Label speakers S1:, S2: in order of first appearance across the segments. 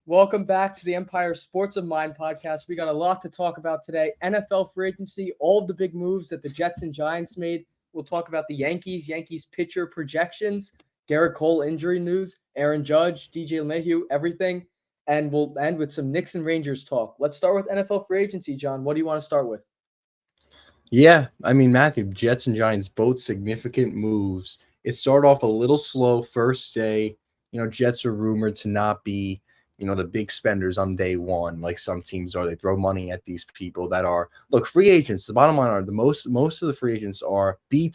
S1: Welcome back to the Empire Sports of Mind podcast. We got a lot to talk about today. NFL free agency, all of the big moves that the Jets and Giants made. We'll talk about the Yankees pitcher projections, Gerrit Cole injury news, Aaron Judge, DJ LeMahieu, everything. And we'll end with some Knicks and Rangers talk. Let's start with NFL free agency, John. What do you want to start with?
S2: Yeah, I mean, Matthew, Jets and Giants, both significant moves. It started off a little slow first day. Jets are rumored to not be, the big spenders on day one, like some teams are. They throw money at these people that are, look, free agents. The bottom line are the most of the free agents are B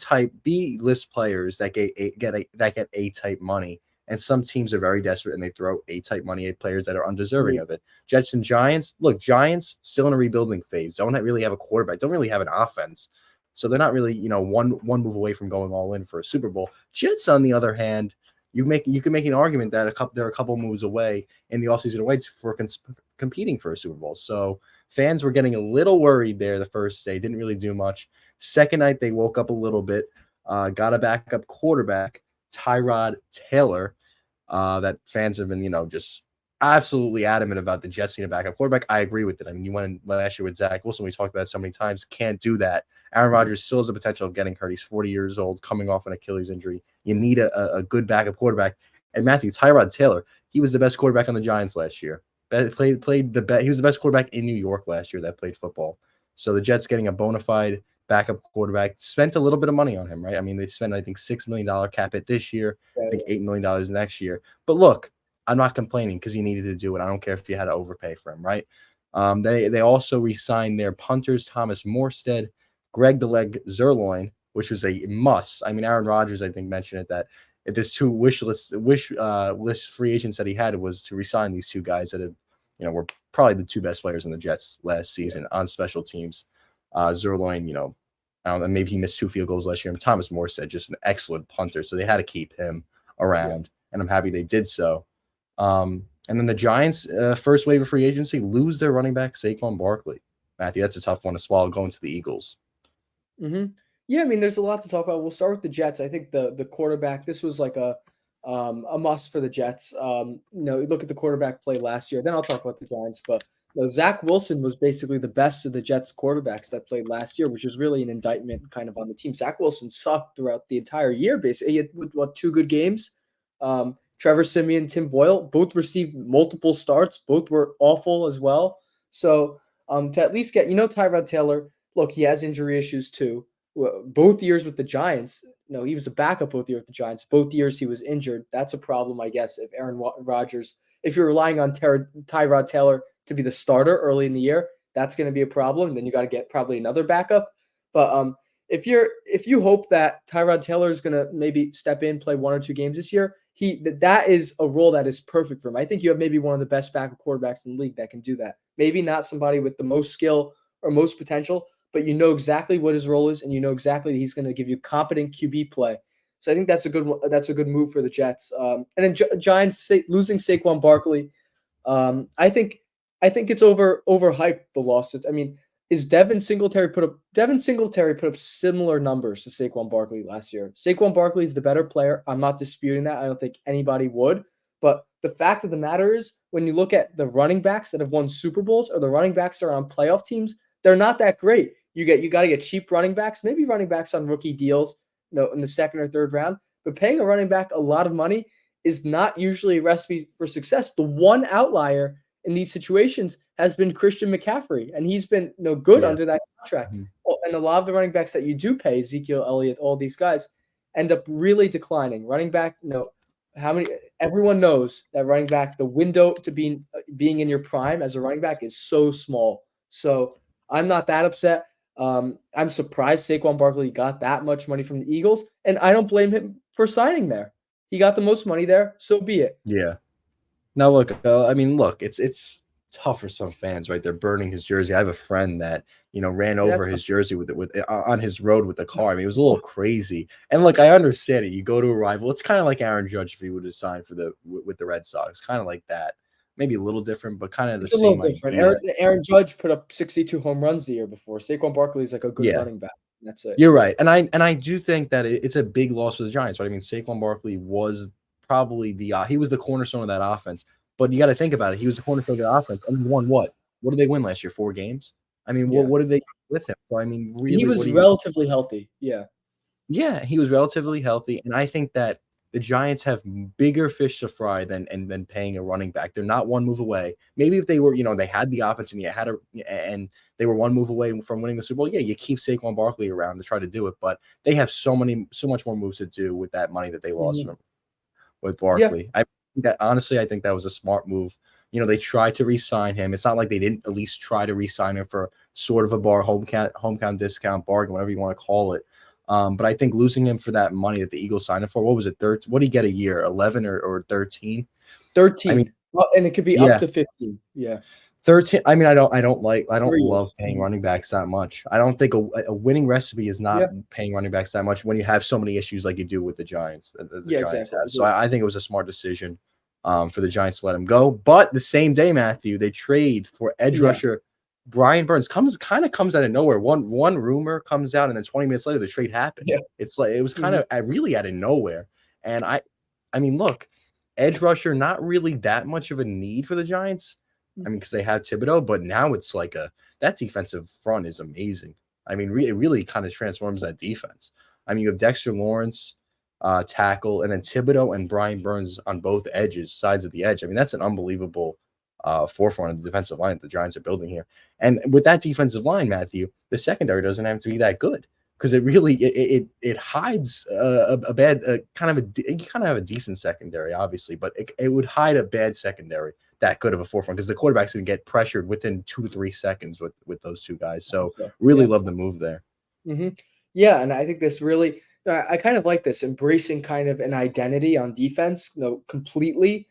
S2: list players that get A type money. And some teams are very desperate and they throw A type money at players that are undeserving
S1: Agreed.
S2: of it. Jets and Giants. Look, Giants still in a rebuilding phase. Don't really have a quarterback. Don't really have an offense. So they're not really, one move away from going all in for a Super Bowl. Jets, on the other hand, you can make an argument that they're a couple moves away in the offseason away for competing for a Super Bowl. So fans were getting a little worried there the first day. Didn't really do much. Second night they woke up a little bit. Got a backup quarterback, Tyrod Taylor. That fans have been, just absolutely adamant about the Jets need a backup quarterback. I agree with it. I mean, you went in last year with Zach Wilson. We talked about it so many times. Can't do that. Aaron Rodgers still has the potential of getting hurt. He's 40 years old, coming off an Achilles injury. You need a good backup quarterback. And Matthew, Tyrod Taylor, he was the best quarterback on the Giants last year. Played the best. He was the best quarterback in New York last year that played football. So the Jets getting a bona fide backup quarterback, spent a little bit of money on him, right? I mean, they spent, I think, $6 million cap hit this year. I think $8 million next year. But look, I'm not complaining because he needed to do it. I don't care if you had to overpay for him, right? They also re-signed their punters, Thomas Morstead, Greg the Leg Zerloin, which was a must. I mean, Aaron Rodgers, I think, mentioned it that if there's two list free agents that he had was to resign these two guys that have, were probably the two best players in the Jets last season on special teams. Zerloin, I don't know, maybe he missed two field goals last year. And Thomas Morstead, just an excellent punter, so they had to keep him around, and I'm happy they did so. And then the Giants, first wave of free agency, lose their running back Saquon Barkley. Matthew, that's a tough one to swallow going to the Eagles.
S1: Mm-hmm. Yeah, I mean, there's a lot to talk about. We'll start with the Jets. I think the quarterback. This was like a must for the Jets. Look at the quarterback play last year. Then I'll talk about the Giants. But Zach Wilson was basically the best of the Jets quarterbacks that played last year, which is really an indictment kind of on the team. Zach Wilson sucked throughout the entire year. Basically, he had two good games. Trevor Siemian, Tim Boyle, both received multiple starts. Both were awful as well. So to at least get Tyrod Taylor. Look, he has injury issues too. Both years with the Giants, he was a backup both years with the Giants. Both years he was injured. That's a problem, I guess, if Aaron Rodgers, if you're relying on Tyrod Taylor to be the starter early in the year, that's going to be a problem. Then you got to get probably another backup. But if you hope that Tyrod Taylor is going to maybe step in, play one or two games this year, that is a role that is perfect for him. I think you have maybe one of the best backup quarterbacks in the league that can do that. Maybe not somebody with the most skill or most potential, but you know exactly what his role is, and you know exactly that he's going to give you competent QB play. So I think that's a good move for the Jets. And then Giants losing Saquon Barkley, I think it's overhyped the losses. I mean, Devin Singletary put up similar numbers to Saquon Barkley last year. Saquon Barkley is the better player. I'm not disputing that. I don't think anybody would. But the fact of the matter is, when you look at the running backs that have won Super Bowls or the running backs that are on playoff teams, they're not that great. You got to get cheap running backs, maybe running backs on rookie deals, in the second or third round. But paying a running back a lot of money is not usually a recipe for success. The one outlier in these situations has been Christian McCaffrey, and he's been good
S2: Yeah.
S1: under that contract.
S2: Mhm.
S1: And a lot of the running backs that you do pay, Ezekiel Elliott, all these guys, end up really declining. Running back, how many? Everyone knows that running back, the window to being in your prime as a running back is so small. So I'm not that upset. I'm surprised Saquon Barkley got that much money from the Eagles, and I don't blame him for signing there. He got the most money there, so be it.
S2: Yeah. Now look, I mean, look, it's tough for some fans, right? They're burning his jersey. I have a friend that ran
S1: Yeah,
S2: over
S1: that's not
S2: his jersey with on his road with the car. I mean, it was a little crazy. And look, I understand it. You go to a rival. It's kind of like Aaron Judge if he would have signed with the Red Sox, kind of like that. Maybe a little different, but kind of the
S1: It's a little
S2: same
S1: different.
S2: idea.
S1: Aaron Judge put up 62 home runs the year before. Saquon Barkley is like a good
S2: Yeah.
S1: running back. That's it.
S2: You're right, and I do think that it's a big loss for the Giants, right? I mean, Saquon Barkley was probably he was the cornerstone of that offense. But you got to think about it. He was the cornerstone of the offense, and he won what? What did they win last year? 4 games. I mean,
S1: Yeah.
S2: what did they do with him? So I mean,
S1: He
S2: really, what
S1: was
S2: do you?
S1: relatively healthy. Yeah.
S2: Yeah, he was relatively healthy, and I think that the Giants have bigger fish to fry than paying a running back. They're not one move away. Maybe if they were, they had the offense and and they were one move away from winning the Super Bowl. Yeah, you keep Saquon Barkley around to try to do it, but they have so much more moves to do with that money that they lost
S1: Mhm.
S2: from with
S1: Yeah.
S2: Barkley. I think that honestly, I think that was a smart move. They tried to re-sign him. It's not like they didn't at least try to re-sign him for sort of a hometown discount bargain, whatever you want to call it. But I think losing him for that money that the Eagles signed him for, what was it? What did he get a year? 11 or 13? I mean,
S1: 13. Well, and it could be up
S2: yeah,
S1: to 15. Yeah.
S2: 13. I mean, I don't
S1: 3
S2: love
S1: years.
S2: paying
S1: Mhm.
S2: running backs that much. I don't think a winning recipe is not
S1: Yeah.
S2: paying running backs that much when you have so many issues like you do with the Giants, the
S1: Yeah,
S2: Giants
S1: exactly. I
S2: have. So
S1: agree.
S2: I think it was a smart decision for the Giants to let him go. But the same day, Matthew, they trade for edge
S1: Yeah.
S2: rusher Brian Burns. Comes out of nowhere. One rumor comes out, and then 20 minutes later, the trade happened.
S1: Yeah.
S2: It's like it was kind
S1: Mhm.
S2: of really out of nowhere. And I mean, look, edge rusher, not really that much of a need for the Giants. I mean, because they had Thibodeau, but now it's like that defensive front is amazing. I mean, it really kind of transforms that defense. I mean, you have Dexter Lawrence, tackle, and then Thibodeau and Brian Burns on both sides of the edge. I mean, that's an unbelievable forefront of the defensive line that the Giants are building here. And with that defensive line, Matthew, the secondary doesn't have to be that good because it really it hides a bad kind of you kind of have a decent secondary, obviously, but it would hide a bad secondary that good of a forefront because the quarterback's going to get pressured within 2 to 3 seconds with those two guys. So
S1: So,
S2: really
S1: yeah.
S2: love the move there.
S1: Yeah, and I think this really I kind of like this embracing kind of an identity on defense, completely.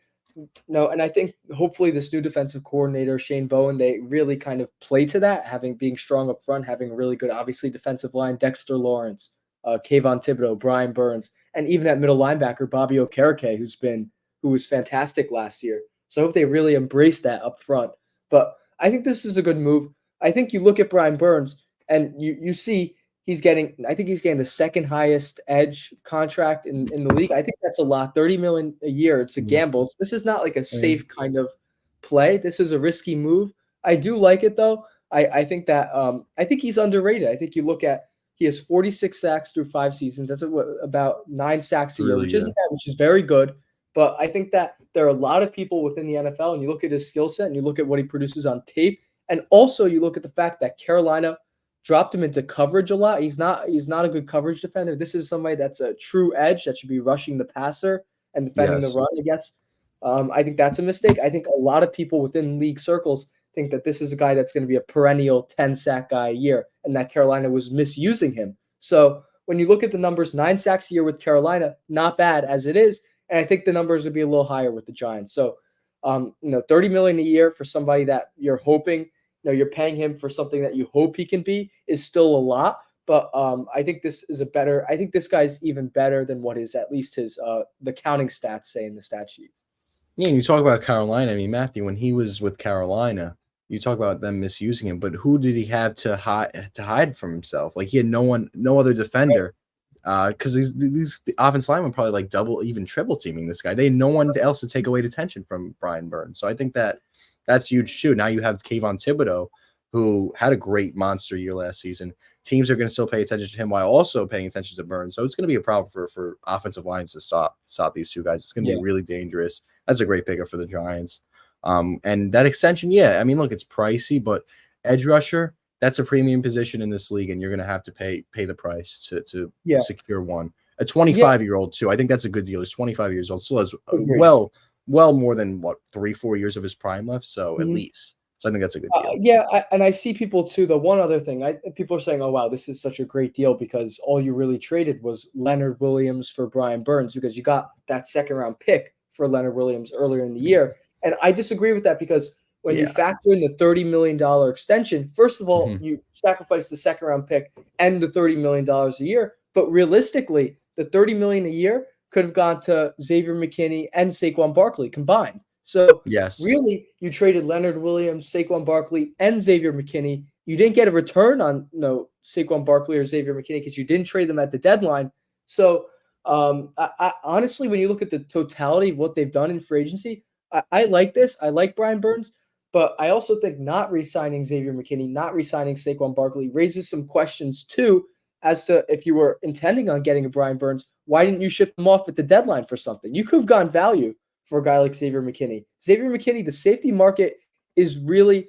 S1: No, and I think hopefully this new defensive coordinator, Shane Bowen, they really kind of play to that, having being strong up front, having a really good, obviously, defensive line, Dexter Lawrence, Kayvon Thibodeau, Brian Burns, and even at middle linebacker, Bobby Okereke, who was fantastic last year. So I hope they really embrace that up front. But I think this is a good move. I think you look at Brian Burns and you see I think he's getting the second highest edge contract in the league. I think that's a lot. 30 million a year. It's a
S2: Yeah.
S1: gamble. This is not like a
S2: I mean,
S1: safe kind of play. This is a risky move. I do like it though. I think that I think he's underrated. I think you look at he has 46 sacks through 5 seasons. That's about 9 sacks a year,
S2: really
S1: which isn't
S2: good.
S1: bad, which is very good. But I think that there are a lot of people within the NFL, and you look at his skill set and you look at what he produces on tape, and also you look at the fact that Carolina dropped him into coverage a lot. He's not a good coverage defender. This is somebody that's a true edge that should be rushing the passer and defending the
S2: Yes.
S1: run, I guess. I think that's a mistake. I think a lot of people within league circles think that this is a guy that's going to be a perennial 10 sack guy a year and that Carolina was misusing him. So when you look at the numbers, 9 sacks a year with Carolina, not bad as it is. And I think the numbers would be a little higher with the Giants. So, 30 million a year for somebody that you're hoping you're paying him for something that you hope he can be is still a lot. But I think I think this guy's even better than what is at least his the counting stats say in the stat sheet.
S2: Yeah, and you talk about Carolina. I mean, Matthew, when he was with Carolina, you talk about them misusing him, but who did he have to hide from himself? Like he had no other defender. Because these the offensive linemen probably like double, even triple teaming this guy. They had no one else to take away attention from Brian Burns. So I think that's huge too. Now you have Kayvon Thibodeau, who had a great monster year last season. Teams are going to still pay attention to him while also paying attention to Burns. So it's going to be a problem for offensive lines to stop these two guys. It's going to be
S1: Yeah,
S2: really dangerous. That's a great pickup for the Giants. And that extension, yeah, I mean, look, it's pricey, but edge rusher, that's a premium position in this league, and you're going to have to pay the price to
S1: yeah,
S2: secure one. A
S1: yeah.
S2: 25-year-old too. I think that's a good deal. He's 25 years old, still has
S1: Agreed.
S2: well more than what 3-4 years of his prime left. So at
S1: Mhm.
S2: least, so I think that's a good deal.
S1: Yeah, and I see people too. The one other thing, people are saying, "Oh wow, this is such a great deal because all you really traded was Leonard Williams for Brian Burns because you got that second round pick for Leonard Williams earlier in the year." And I disagree with that because when you
S2: Yeah.
S1: factor in the $30 million extension, first of all,
S2: Mhm.
S1: you sacrifice the second round pick and the $30 million a year. But realistically, the $30 million a year could have gone to Xavier McKinney and Saquon Barkley combined. So
S2: Yes.
S1: really, you traded Leonard Williams, Saquon Barkley, and Xavier McKinney. You didn't get a return on Saquon Barkley or Xavier McKinney because you didn't trade them at the deadline. So honestly, when you look at the totality of what they've done in free agency, I like this. I like Brian Burns, but I also think not re-signing Xavier McKinney, not re-signing Saquon Barkley raises some questions too as to if you were intending on getting a Brian Burns, why didn't you ship them off at the deadline for something? You could have gotten value for a guy like Xavier McKinney. Xavier McKinney, the safety market is really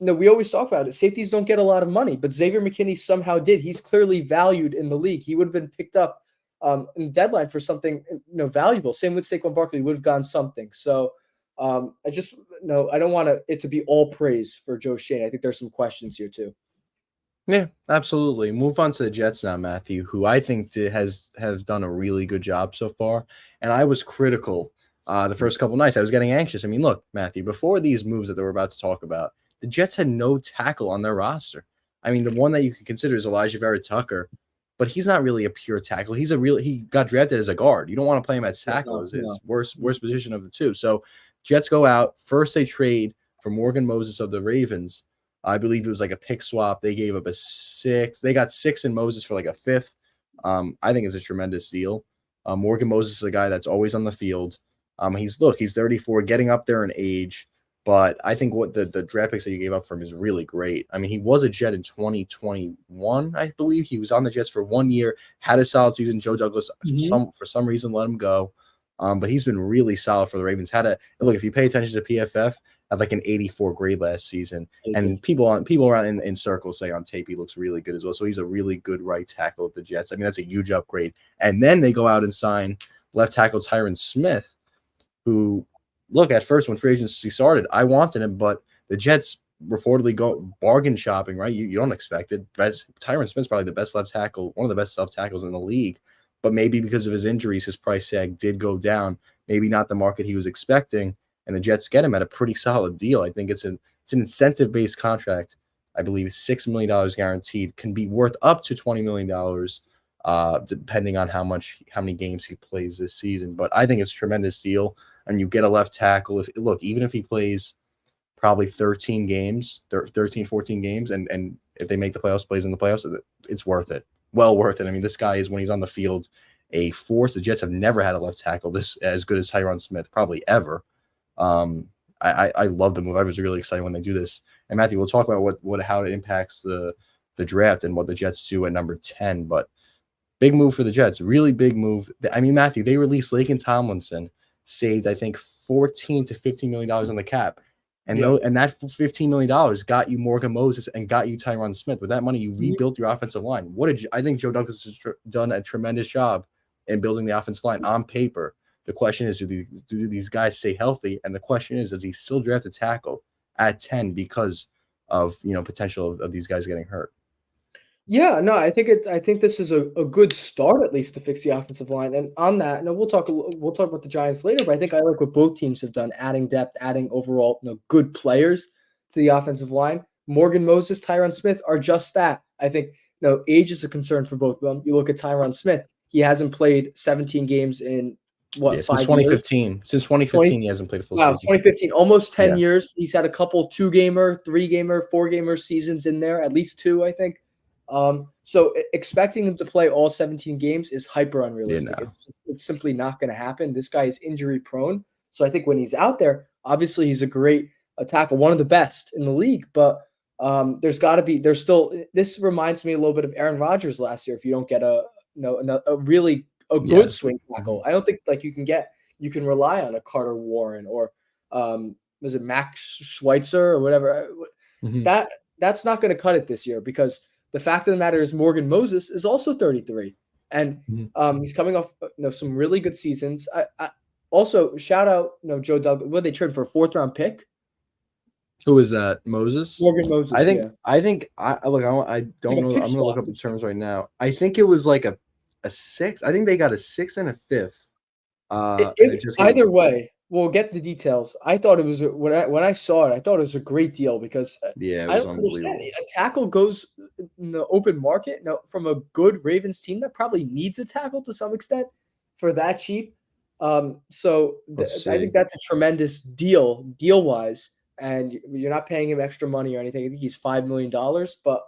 S1: we always talk about it. Safeties don't get a lot of money, but Xavier McKinney somehow did. He's clearly valued in the league. He would have been picked up in the deadline for something valuable. Same with Saquon Barkley, would have gone something. So I just I don't want it to be all praise for Joe Schoen. I think there's some questions here too.
S2: Yeah, absolutely. Move on to the Jets now, Matthew, who I think has done a really good job so far. And I was critical the first couple nights. I was getting anxious. I mean, look, Matthew, before these moves that we're about to talk about, the Jets had no tackle on their roster. I mean, the one that you can consider is Elijah Vera Tucker, but he's not really a pure tackle. He got drafted as a guard. You don't want to play him at tackle as his worst position of the two. So Jets go out. First, they trade for Morgan Moses of the Ravens. I believe it was like a pick swap. They gave up a 6. They got 6 in Moses for like a 5th. I think it's a tremendous deal. Morgan Moses is a guy that's always on the field. He's 34, getting up there in age. But I think what the draft picks that you gave up for him is really great. I mean, he was a Jet in 2021, I believe. He was on the Jets for 1 year, had a solid season. Joe Douglas, for some reason, let him go. But he's been really solid for the Ravens. Look, if you pay attention to PFF, had like an 84 grade last season. And people around in circles say on tape he looks really good as well. So he's a really good right tackle at the Jets. I mean, that's a huge upgrade. And then they go out and sign left tackle Tyron Smith, who, look, at first when free agency started, I wanted him, but the Jets reportedly go bargain shopping, right? You don't expect it. Tyron Smith's probably the best left tackle, one of the best left tackles in the league. But maybe because of his injuries, his price tag did go down. Maybe not the market he was expecting. And the Jets get him at a pretty solid deal. I think it's an incentive-based contract. I believe $6 million guaranteed, can be worth up to $20 million, depending on how many games he plays this season. But I think it's a tremendous deal. And you get a left tackle. Even if he plays probably 13 games, 13, 14 games, and if they make the playoffs, plays in the playoffs, it's worth it. Well worth it. I mean, this guy is, when he's on the field, a force. The Jets have never had a left tackle this as good as Tyron Smith, probably ever. I love the move. I was really excited when they do this. And Matthew, we'll talk about how it impacts the draft and what the Jets do at number 10. But big move for the Jets, really big move. I mean, Matthew, they released Laken Tomlinson, saved I think $14 to $15 million on the cap, and that $15 million got you Morgan Moses and got you Tyron Smith. With that money, you rebuilt your offensive line. I think Joe Douglas has done a tremendous job in building the offensive line on paper. The question is, do these guys stay healthy? And the question is, does he still draft a tackle at 10 because of potential of these guys getting hurt?
S1: Yeah, no, I think this is a good start, at least, to fix the offensive line. And on that, we'll talk about the Giants later, but I think I like what both teams have done, adding depth, adding overall good players to the offensive line. Morgan Moses, Tyron Smith are just that. I think age is a concern for both of them. You look at Tyron Smith, he hasn't played 17 games in since
S2: 2015. Years? Since 2015, he hasn't played a full season. 2015,
S1: almost 10 years. He's had a couple 2-gamer, 3-gamer, 4-gamer seasons in there, at least 2, I think. So expecting him to play all 17 games is hyper unrealistic. It's simply not going to happen. This guy is injury prone. So I think when he's out there, obviously he's a great tackle, one of the best in the league, but this reminds me a little bit of Aaron Rodgers last year. If you don't get a good swing tackle, I don't think you can rely on a Carter Warren or was it Max Schweitzer or whatever. That's not going to cut it this year, because the fact of the matter is Morgan Moses is also 33, and he's coming off some really good seasons. I also shout out Joe Douglas. What they trade for a 4th-round pick?
S2: Who is that? Moses?
S1: Morgan Moses.
S2: I don't know. I'm going to look up the terms right now. I think it was like a 6. I think they got a 6 and a 5th.
S1: Either way, we'll get the details. I thought it was when I saw it, I thought it was a great deal, because
S2: it was unbelievable.
S1: A tackle goes in the open market from a good Ravens team that probably needs a tackle to some extent for that cheap. I think that's a tremendous deal wise, and you're not paying him extra money or anything. I think he's $5 million, but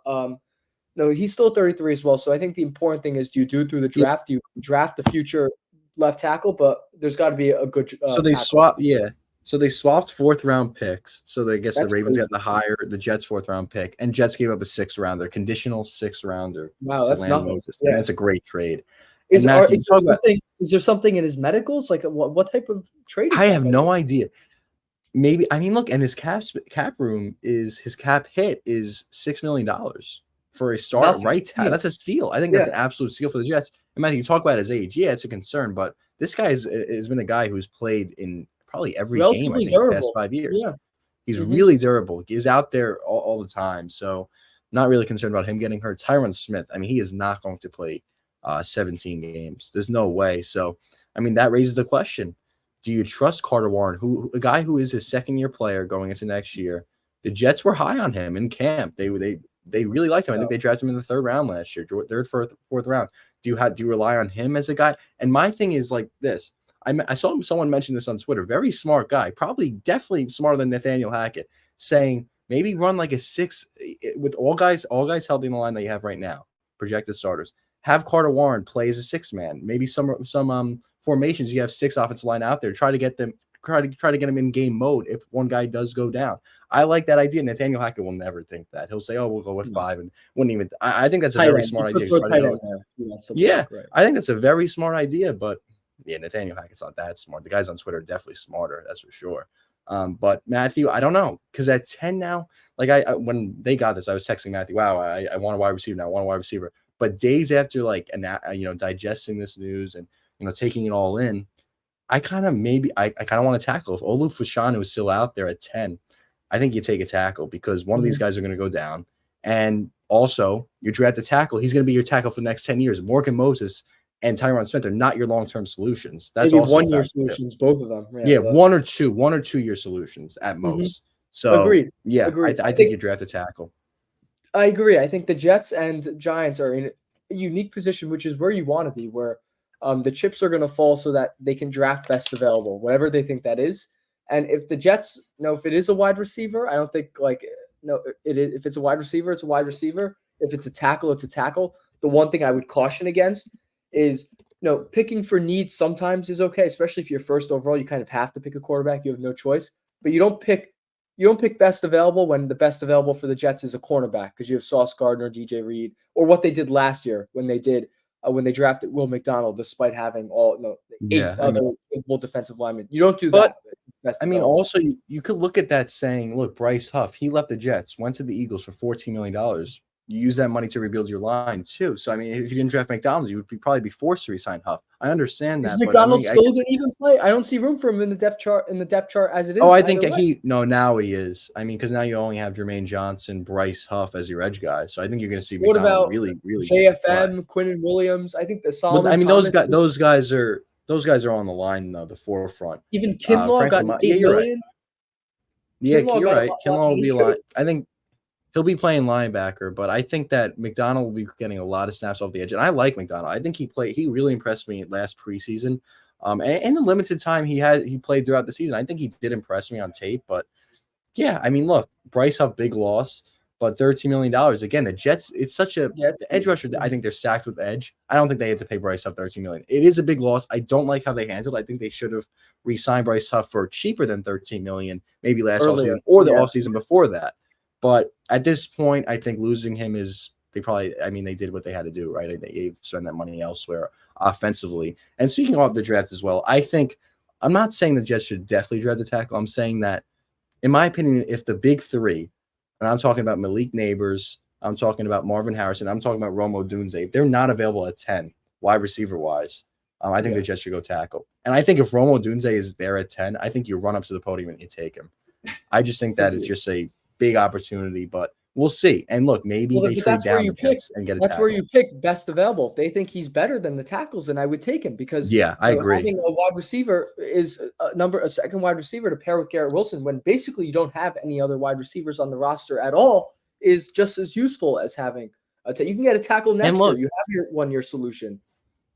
S1: he's still 33 as well. So I think the important thing is, do you do it through the draft? Do you draft the future left tackle? But there's got to be a good.
S2: So they swap. Yeah, So they swapped 4th-round picks. So I guess the
S1: That's
S2: Ravens
S1: crazy.
S2: got the higher, the Jets' 4th-round pick, and Jets gave up a 6th-rounder, conditional 6th-rounder
S1: Wow,
S2: to
S1: that's
S2: land
S1: nothing.
S2: Moses. I
S1: Yeah.
S2: mean, it's a great trade. And Matthew, you talk about
S1: Is there something in his medicals? Like what type of trade is
S2: I
S1: that?
S2: have no idea. Maybe I mean, look, and his cap room is his cap hit is $6 million for a start
S1: Nothing.
S2: right tackle. That's a
S1: Peanuts.
S2: steal. I think that's
S1: Yeah.
S2: an absolute steal for the Jets. And Matthew, you talk about his age. Yeah, it's a concern, but this guy has been a guy who's played in probably every game, I
S1: Relatively
S2: think, the past
S1: durable.
S2: 5 years.
S1: Yeah.
S2: He's
S1: Mhm.
S2: really durable. He's out there all the time. So not really concerned about him getting hurt. Tyron Smith, I mean, he is not going to play 17 games. There's no way. So, I mean, that raises the question. Do you trust Carter Warren, who a guy who is his second-year player going into next year? The Jets were high on him in camp. They really liked him. I think they drafted him in the 3rd round last year, 3rd, 4th round. Do you rely on him as a guy? And my thing is like this. I saw someone mention this on Twitter. Very smart guy, probably definitely smarter than Nathaniel Hackett, saying maybe run like a 6 with all guys healthy in the line that you have right now, projected starters. Have Carter Warren play as a 6-man. Maybe some formations you have 6 offensive line out there. Try to get them in game mode if one guy does go down. I like that idea. Nathaniel Hackett will never think that. He'll say, "Oh, we'll go with 5," and wouldn't even. I think that's a
S1: Tight
S2: very
S1: end. You
S2: smart
S1: could
S2: idea.
S1: throw
S2: Try to
S1: tight
S2: go.
S1: end there if he wants to
S2: Yeah,
S1: block, right?
S2: I think that's a very smart idea, but yeah, Nathaniel Hackett's not that smart. The guys on Twitter are definitely smarter, that's for sure. But Matthew, I don't know, because at 10 now, like I when they got this, I was texting Matthew, "Wow, I want a wide receiver now. I want a wide receiver." But days after, like, digesting this news and taking it all in, I kind of want to tackle if Olu Fashanu is still out there at 10. I think you take a tackle because one of these
S1: Mhm.
S2: guys are going to go down, and also you draft a tackle. He's going to be your tackle for the next 10 years. Morgan Moses and Tyron Smith are not your long-term solutions. That's
S1: Maybe
S2: also a
S1: 1-year
S2: factor too.
S1: solutions, both of them. Yeah,
S2: Yeah,
S1: but
S2: 1 or 2 year solutions at
S1: Mhm.
S2: most. So
S1: Agreed.
S2: yeah,
S1: Agreed.
S2: I think you draft a tackle.
S1: I agree. I think the Jets and Giants are in a unique position, which is where you want to be, where the chips are going to fall so that they can draft best available, whatever they think that is. And if the Jets, if it is a wide receiver, I don't think no, it is. If it's a wide receiver, it's a wide receiver. If it's a tackle, it's a tackle. The one thing I would caution against is picking for needs sometimes is okay, especially if you're first overall. You kind of have to pick a quarterback. You have no choice, but you don't pick best available when the best available for the Jets is a cornerback because you have Sauce Gardner, DJ Reed, or what they did last year when they drafted Will McDonald, despite having
S2: Yeah,
S1: 8
S2: I mean,
S1: other capable defensive linemen. You don't do
S2: but
S1: that. Best
S2: I mean,
S1: available.
S2: also you could look at that saying, look, Bryce Huff, he left the Jets, went to the Eagles for $14 million. You use that money to rebuild your line too. So I mean, if you didn't draft McDonald, you would probably be forced to resign Huff. I understand
S1: Is
S2: that, but I
S1: McDonald
S2: mean,
S1: still going to even play? I don't see room for him in the depth chart as it
S2: oh,
S1: is
S2: I think
S1: either way.
S2: now he is. I mean, because now you only have Jermaine Johnson, Bryce Huff as your edge guy. So I think you're going to see
S1: What
S2: McDonald
S1: about
S2: really, really play.
S1: JFM, Quinnen Williams? I think the
S2: But I
S1: Solomon
S2: mean,
S1: Thomas,
S2: those guys are on the line though, the forefront.
S1: even Kinlaw
S2: Frank
S1: got
S2: Lamont, yeah,
S1: 8
S2: you're right.
S1: million.
S2: Yeah,
S1: Kinlaw
S2: you're
S1: got a
S2: right.
S1: lot of
S2: Kinlaw will
S1: money
S2: be a
S1: too.
S2: lot. I think he'll be playing linebacker, but I think that McDonald will be getting a lot of snaps off the edge. And I like McDonald. I think he really impressed me last preseason. And the limited time he played throughout the season. I think he did impress me on tape. But yeah, I mean, look, Bryce Huff, big loss, but $13 million. Again, the Jets, it's such a
S1: Yeah, it's
S2: the edge rusher. I think they're stacked with edge. I don't think they had to pay Bryce Huff $13 million. It is a big loss. I don't like how they handled it. I think they should have re-signed Bryce Huff for cheaper than $13 million, maybe last
S1: earlier.
S2: offseason or the
S1: Yeah.
S2: offseason before that. But at this point, I think losing him is they did what they had to do, right? They spend that money elsewhere offensively. And speaking of the draft as well, I'm not saying the Jets should definitely draft the tackle. I'm saying that, in my opinion, if the big three, and I'm talking about Malik Neighbors, I'm talking about Marvin Harrison, I'm talking about Rome Odunze, if they're not available at 10, wide receiver wise, I think the Jets should go tackle. And I think if Rome Odunze is there at 10, I think you run up to the podium and you take him. I just think that it's just a big opportunity, but we'll see. And look, maybe they
S1: But
S2: trade down the Jets and get a
S1: that's where
S2: tackle.
S1: you pick best available. If they think he's better than the tackles, then I would take him because
S2: Yeah, I agree.
S1: having a wide receiver is a second wide receiver to pair with Gerrit Wilson when basically you don't have any other wide receivers on the roster at all is just as useful as having you can get a tackle
S2: And
S1: next year.
S2: look,
S1: You have your 1-year solution.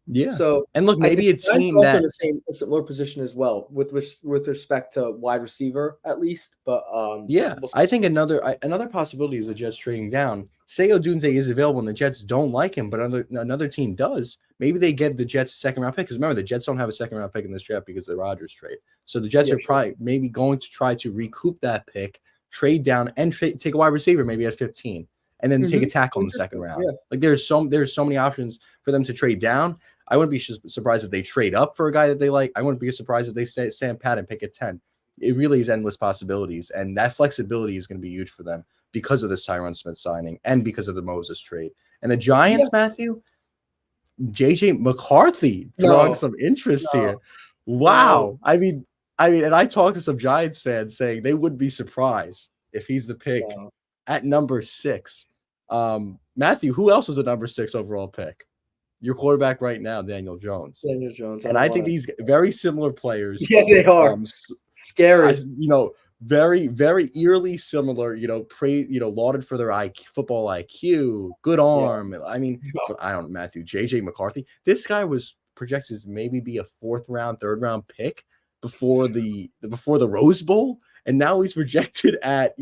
S2: Yeah.
S1: So
S2: And look,
S1: I think
S2: maybe a
S1: the Giants are
S2: team
S1: also in
S2: that
S1: a similar position as well with respect to wide receiver at least. But
S2: yeah,
S1: we'll see.
S2: I think another possibility is the Jets trading down. Say Odunze is available and the Jets don't like him, but another team does. Maybe they get the Jets' second round pick because remember the Jets don't have a second round pick in this draft because of the Rodgers trade. So the Jets
S1: Yeah,
S2: are
S1: sure.
S2: probably maybe going to try to recoup that pick, trade down, and take a wide receiver maybe at 15, and then take a tackle in the second
S1: Interesting.
S2: round.
S1: Yeah.
S2: Like there's so many options for them to trade down. I wouldn't be surprised if they trade up for a guy that they like. I wouldn't be surprised if they stand pat and pick at 10. It really is endless possibilities, and that flexibility is going to be huge for them because of this Tyron Smith signing and because of the Moses trade. And the Giants,
S1: Yeah.
S2: Matthew, JJ McCarthy drawing
S1: No.
S2: some interest
S1: No.
S2: here. Wow. And I talked to some Giants fans saying they wouldn't be surprised if he's the pick
S1: No.
S2: at number 6. Matthew, who else was the number 6 overall pick? Your quarterback right now, Daniel Jones.
S1: Daniel Jones.
S2: And I think these very similar players.
S1: Yeah, they are scary.
S2: Very, very eerily similar, lauded for their football IQ, good arm. Yeah. I mean, but I don't know, Matthew, JJ McCarthy. This guy was projected to maybe be a 4th round, 3rd round pick before the Rose Bowl. And now he's projected at,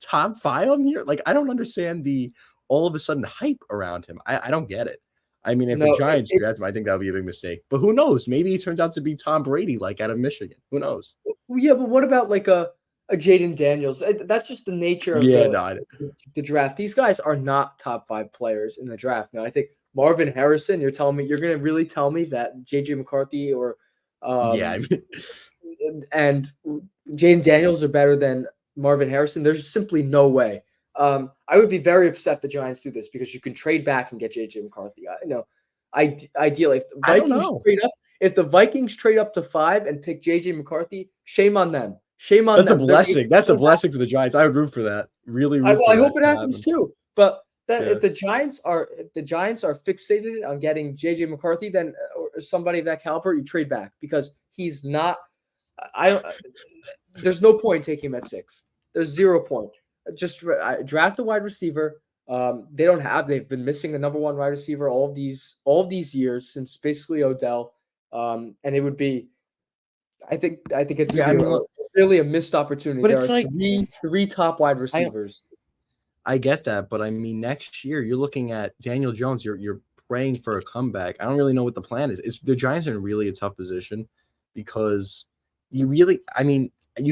S2: top 5 on here. Like, I don't understand the all of a sudden hype around him. I don't get it. I mean, if the Giants draft him, I think that would be a big mistake. But who knows? Maybe he turns out to be Tom Brady, like out of Michigan. Who knows?
S1: Yeah, but what about like a Jaden Daniels? That's just the nature of the draft. These guys are not top 5 players in the draft. Now, I think Marvin Harrison, you're going to really tell me that JJ McCarthy or and Jaden Daniels are better than Marvin Harrison? There's simply no way. I would be very upset if the Giants do this because you can trade back and get JJ McCarthy. Ideally, if the Vikings trade up to 5 and pick JJ McCarthy, shame on them. Shame on them.
S2: That's a blessing. That's a blessing for the Giants. I would root for that. Really root for
S1: I hope it happens too. But if the Giants are fixated on getting JJ McCarthy, then or somebody of that caliber, you trade back because he's not. There's no point taking him at 6. There's 0 point. Just draft a wide receiver. They've been missing the number 1 wide receiver all of these years since basically Odell. And it would be, I think it's really a missed opportunity.
S2: But
S1: there
S2: it's
S1: are
S2: like
S1: three top wide receivers.
S2: I get that, but I mean, next year you're looking at Daniel Jones. You're praying for a comeback. I don't really know what the plan is. The Giants are in really a tough position because you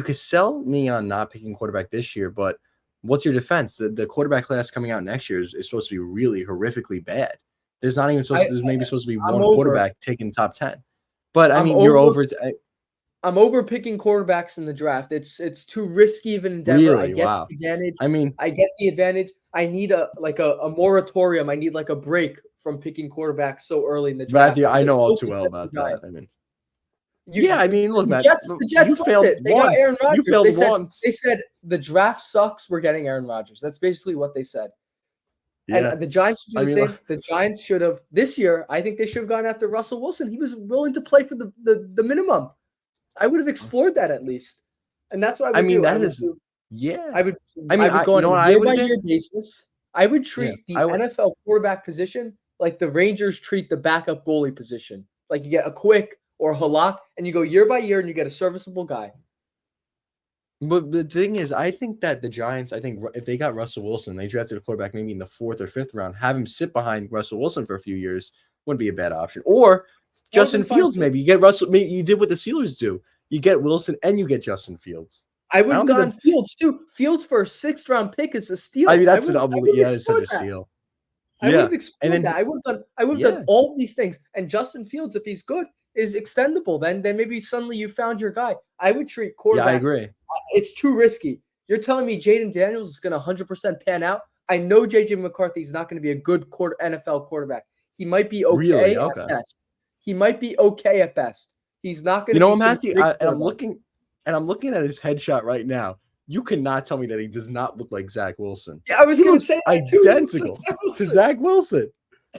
S2: could sell me on not picking quarterback this year, but what's your defense? The quarterback class coming out next year is supposed to be really horrifically bad. There's not even supposed to be one quarterback taken top 10. But I mean, you're over.
S1: I'm over picking quarterbacks in the draft. It's too risky even in Denver.
S2: Really?
S1: I get the advantage. I get the advantage. I need a moratorium. I need like a break from picking quarterbacks so early in the draft.
S2: Matthew, I know all too well about that. Look, Matt,
S1: the Jets failed it. They got Aaron Rodgers.
S2: You failed once.
S1: They said the draft sucks. We're getting Aaron Rodgers. That's basically what they said. Yeah. And the Giants should do the same. The Giants should have this year. I think they should have gone after Russell Wilson. He was willing to play for the minimum. I would have explored that at least, and that's what I would do. I would go on a year-by-year basis. I would treat the NFL quarterback position like the Rangers treat the backup goalie position. Like you get a Quick or Halak, and you go year by year, and you get a serviceable guy.
S2: But the thing is, I think that the Giants, if they got Russell Wilson, they drafted a quarterback maybe in the 4th or 5th round, have him sit behind Russell Wilson for a few years wouldn't be a bad option. Or Justin Fields, maybe you get Russell. Maybe you did what the Steelers do. You get Wilson and you get Justin Fields.
S1: I would have gone Fields too. Fields for a 6th round pick is a steal.
S2: I mean, that's an unbelievable. Yeah, it's such a steal.
S1: I would have explored that. I would have done all these things. And Justin Fields, if he's good, is extendable. Then maybe suddenly you found your guy. I would treat quarterback.
S2: Yeah, I agree.
S1: It's too risky. You're telling me Jaden Daniels is going to 100% pan out? I know JJ McCarthy is not going to be a good NFL quarterback. He might be okay at best. He might be okay at best. He's not going to.
S2: You know, Matthew, I'm looking at his headshot right now. You cannot tell me that he does not look like Zach Wilson.
S1: Yeah, I was going to say
S2: identical to Zach Wilson.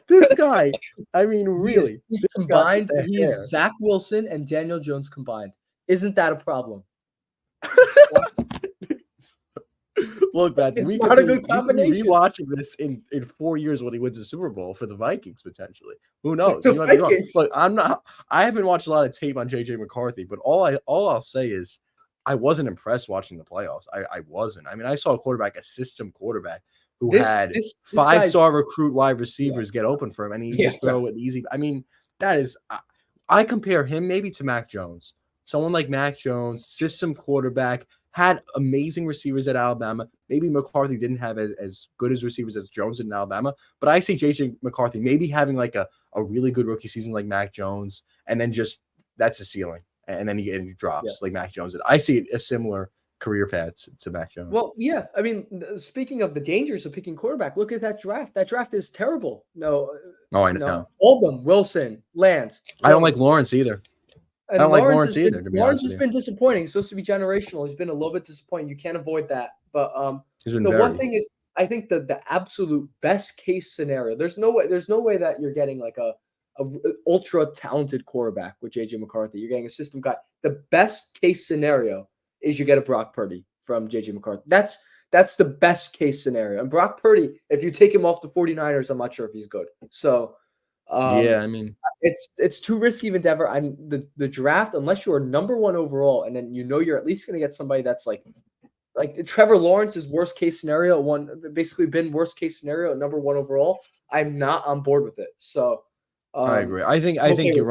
S2: This guy, I mean, really,
S1: he's combined. He's Zach Wilson and Daniel Jones combined. Isn't that a problem?
S2: Look, Matthew,
S1: It's
S2: we
S1: not
S2: could
S1: a
S2: be
S1: good
S2: we could be
S1: combination.
S2: rewatching this in 4 years when he wins the Super Bowl for the Vikings potentially. Who knows?
S1: The
S2: You might be wrong.
S1: Vikings.
S2: Look, I haven't watched a lot of tape on JJ McCarthy, but all I'll say is I wasn't impressed watching the playoffs. I wasn't. I mean, I saw a system quarterback who had
S1: This guy's
S2: 5-star recruit wide
S1: yeah,
S2: receivers get open for him, and he
S1: yeah,
S2: just
S1: yeah.
S2: throw it easy. I mean, that is I compare him maybe to Mac Jones. Someone like Mac Jones, system quarterback, had amazing receivers at Alabama. Maybe McCarthy didn't have as good as receivers as Jones did in Alabama, but I see JJ McCarthy maybe having like a really good rookie season like Mac Jones, and then just that's a ceiling. And then he
S1: Yeah.
S2: drops like Mac Jones did. I see a similar career path to Mac Jones.
S1: Well, yeah. I mean, speaking of the dangers of picking quarterback, look at that draft. That draft is terrible.
S2: Oh, I
S1: No,
S2: know.
S1: all of them. Wilson, Lance,
S2: I don't like
S1: Jones.
S2: Lawrence either. I
S1: And
S2: don't like Lawrence either, to be
S1: Lawrence
S2: honest with
S1: has
S2: you.
S1: been disappointing. He's supposed to be generational. He's been a little bit disappointing. You can't avoid that. But
S2: He's been
S1: the one
S2: very.
S1: thing is, I think the absolute best case scenario. There's no way that you're getting like a ultra talented quarterback with JJ McCarthy. You're getting a system guy. The best case scenario is you get a Brock Purdy from JJ McCarthy. That's the best case scenario. And Brock Purdy, if you take him off the 49ers, I'm not sure if he's good. So
S2: Yeah, I mean,
S1: it's too risky of endeavor. I'm the draft, unless you're number one overall, and then you're at least going to get somebody that's like Trevor Lawrence's worst case scenario, basically been worst case scenario at number one overall. I'm not on board with it. So
S2: I agree. I think you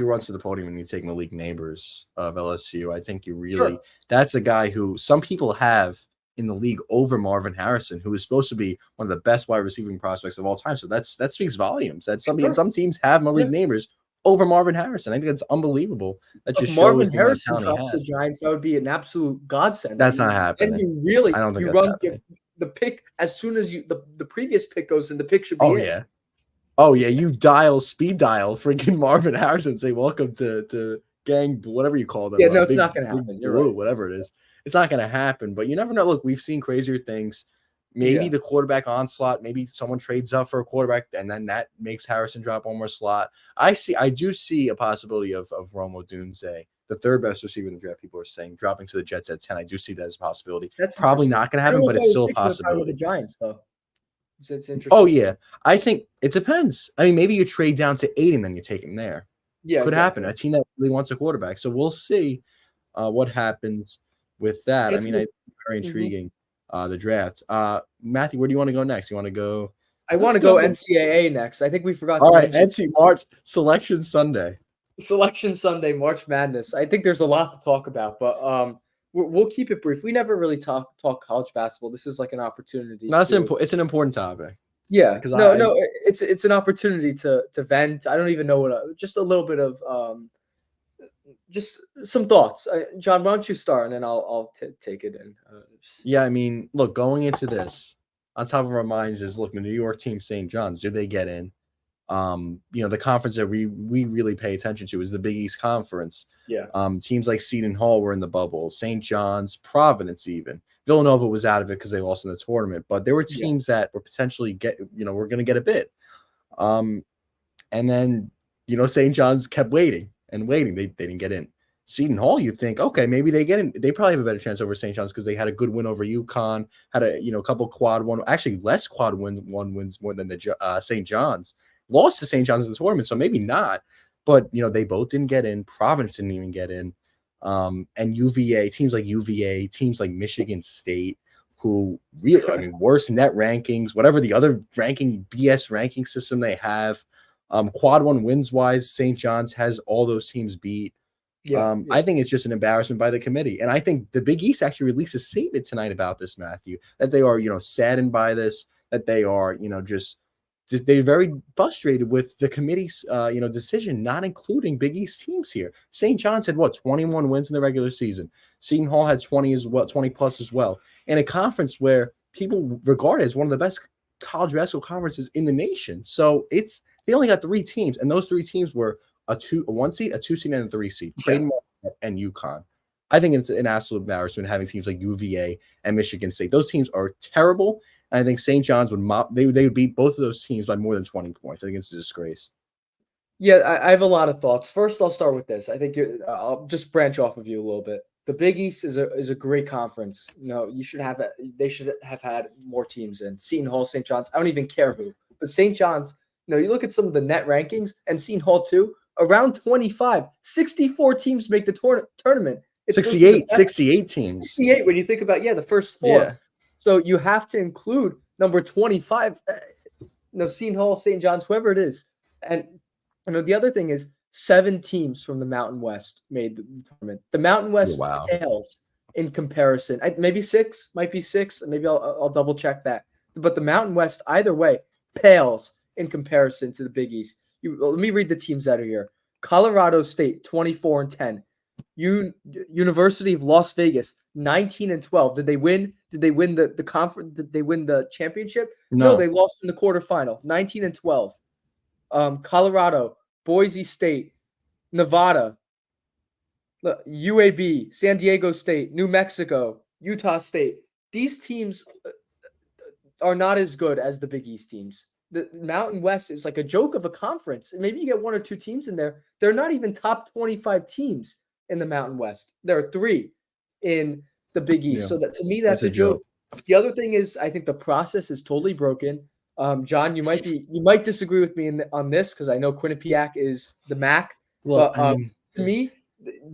S2: runs to the podium when you take Malik Neighbors of LSU. I think you really that's a guy who some people have in the league over Marvin Harrison, who is supposed to be one of the best wide receiving prospects of all time. So that speaks volumes. That some teams have Malik Neighbors over Marvin Harrison. I think that's unbelievable. That just
S1: if Marvin
S2: shows the amount of
S1: Harrison
S2: talent he
S1: drops the
S2: has.
S1: Giants, that would be an absolute godsend.
S2: That's not happening.
S1: And you really
S2: I don't think
S1: you
S2: that's
S1: run
S2: happening.
S1: the pick as soon as the previous pick goes in, the pick should be in.
S2: Yeah. Oh yeah, you speed dial freaking Marvin Harrison, say welcome to gang, whatever you call them.
S1: Yeah, no, it's not gonna happen. You're
S2: Blue,
S1: right.
S2: whatever it is. It's not gonna happen, but you never know. Look, we've seen crazier things. Maybe the quarterback onslaught, maybe someone trades up for a quarterback, and then that makes Harrison drop one more slot. I do see a possibility of Rome Odunze, the third best receiver in the draft, people are saying, dropping to the Jets at 10. I do see that as a possibility.
S1: That's
S2: probably not gonna happen, but it's still a possibility.
S1: The Giants, though. It's interesting.
S2: Oh yeah, I think it depends. I mean, maybe you trade down to 8 and then you take him there.
S1: Yeah,
S2: could happen. A team that really wants a quarterback. So we'll see what happens with that. I mean, very intriguing. The draft. Matthew, where do you want to go next? You want to go?
S1: I want to go NCAA next. I think we forgot
S2: to
S1: mention
S2: NC March Selection Sunday.
S1: Selection Sunday, March Madness. I think there's a lot to talk about, but we'll keep it brief. We never really talk college basketball. This is like an opportunity.
S2: No, it's an important topic.
S1: Yeah, it's an opportunity to vent. I don't even know just a little bit of just some thoughts. John, why don't you start, and then I'll take it in.
S2: Yeah, I mean, look, going into this, on top of our minds is, look, the New York team, St. John's, do they get in? The conference that we really pay attention to is the Big East Conference.
S1: Yeah.
S2: Teams like Seton Hall were in the bubble, St. John's, Providence, even Villanova was out of it because they lost in the tournament. But there were teams that were potentially we're going to get a bid. And then St. John's kept waiting and waiting. They didn't get in. Seton Hall, you think, okay, maybe they get in. They probably have a better chance over St. John's because they had a good win over UConn, had a couple quad one, actually less quad wins more than the St. John's. Lost to St. John's in the tournament, so maybe not. But they both didn't get in. Providence didn't even get in. And UVA, teams like UVA, teams like Michigan State, who really, worse net rankings, whatever the other BS ranking system they have. Quad one wins wise, St. John's has all those teams beat. I think it's just an embarrassment by the committee. And I think the Big East actually released a statement tonight about this, Matthew, that they are, saddened by this, that they are, they're very frustrated with the committee's, decision not including Big East teams here. St. John's had 21 wins in the regular season. Seton Hall had 20 plus as well. In a conference where people regard as one of the best college basketball conferences in the nation. So they only got 3 teams, and those 3 teams were a 1 seed, a 2 seed, and a 3 seed. Creighton and UConn. I think it's an absolute embarrassment having teams like UVA and Michigan State. Those teams are terrible. And I think St. John's would they would beat both of those teams by more than 20 points. I think it's a disgrace.
S1: Yeah, I have a lot of thoughts. First, I'll start with this. I think I'll just branch off of you a little bit. The Big East is a great conference. You should have they should have had more teams in Seton Hall, St. John's. I don't even care who, but St. John's. You look at some of the net rankings and Seton Hall too. Around 25, 64 teams make the tournament. It's
S2: 68 teams.
S1: 68 when you think about the first four.
S2: Yeah.
S1: So you have to include number 25. Seton Hall, St. John's, whoever it is, and the other thing is 7 teams from the Mountain West made the tournament. The Mountain West pales in comparison. Maybe 6, might be 6. Maybe I'll double check that. But the Mountain West, either way, pales in comparison to the Big East. Let me read the teams that are here. Colorado State, 24-10. University of Las Vegas, 19-12. Did they win? Did they win the conference? Did they win the championship? No, they lost in the quarterfinal, 19-12. Colorado, Boise State, Nevada, UAB, San Diego State, New Mexico, Utah State. These teams are not as good as the Big East teams. The Mountain West is like a joke of a conference. Maybe you get 1 or 2 teams in there. They're not even top 25 teams in the Mountain West. There are 3 in the Big East. So that to me, that's a joke. The other thing is, I think the process is totally broken. John, you might disagree with me on this because I know Quinnipiac is the MAC.
S2: Well,
S1: but to me,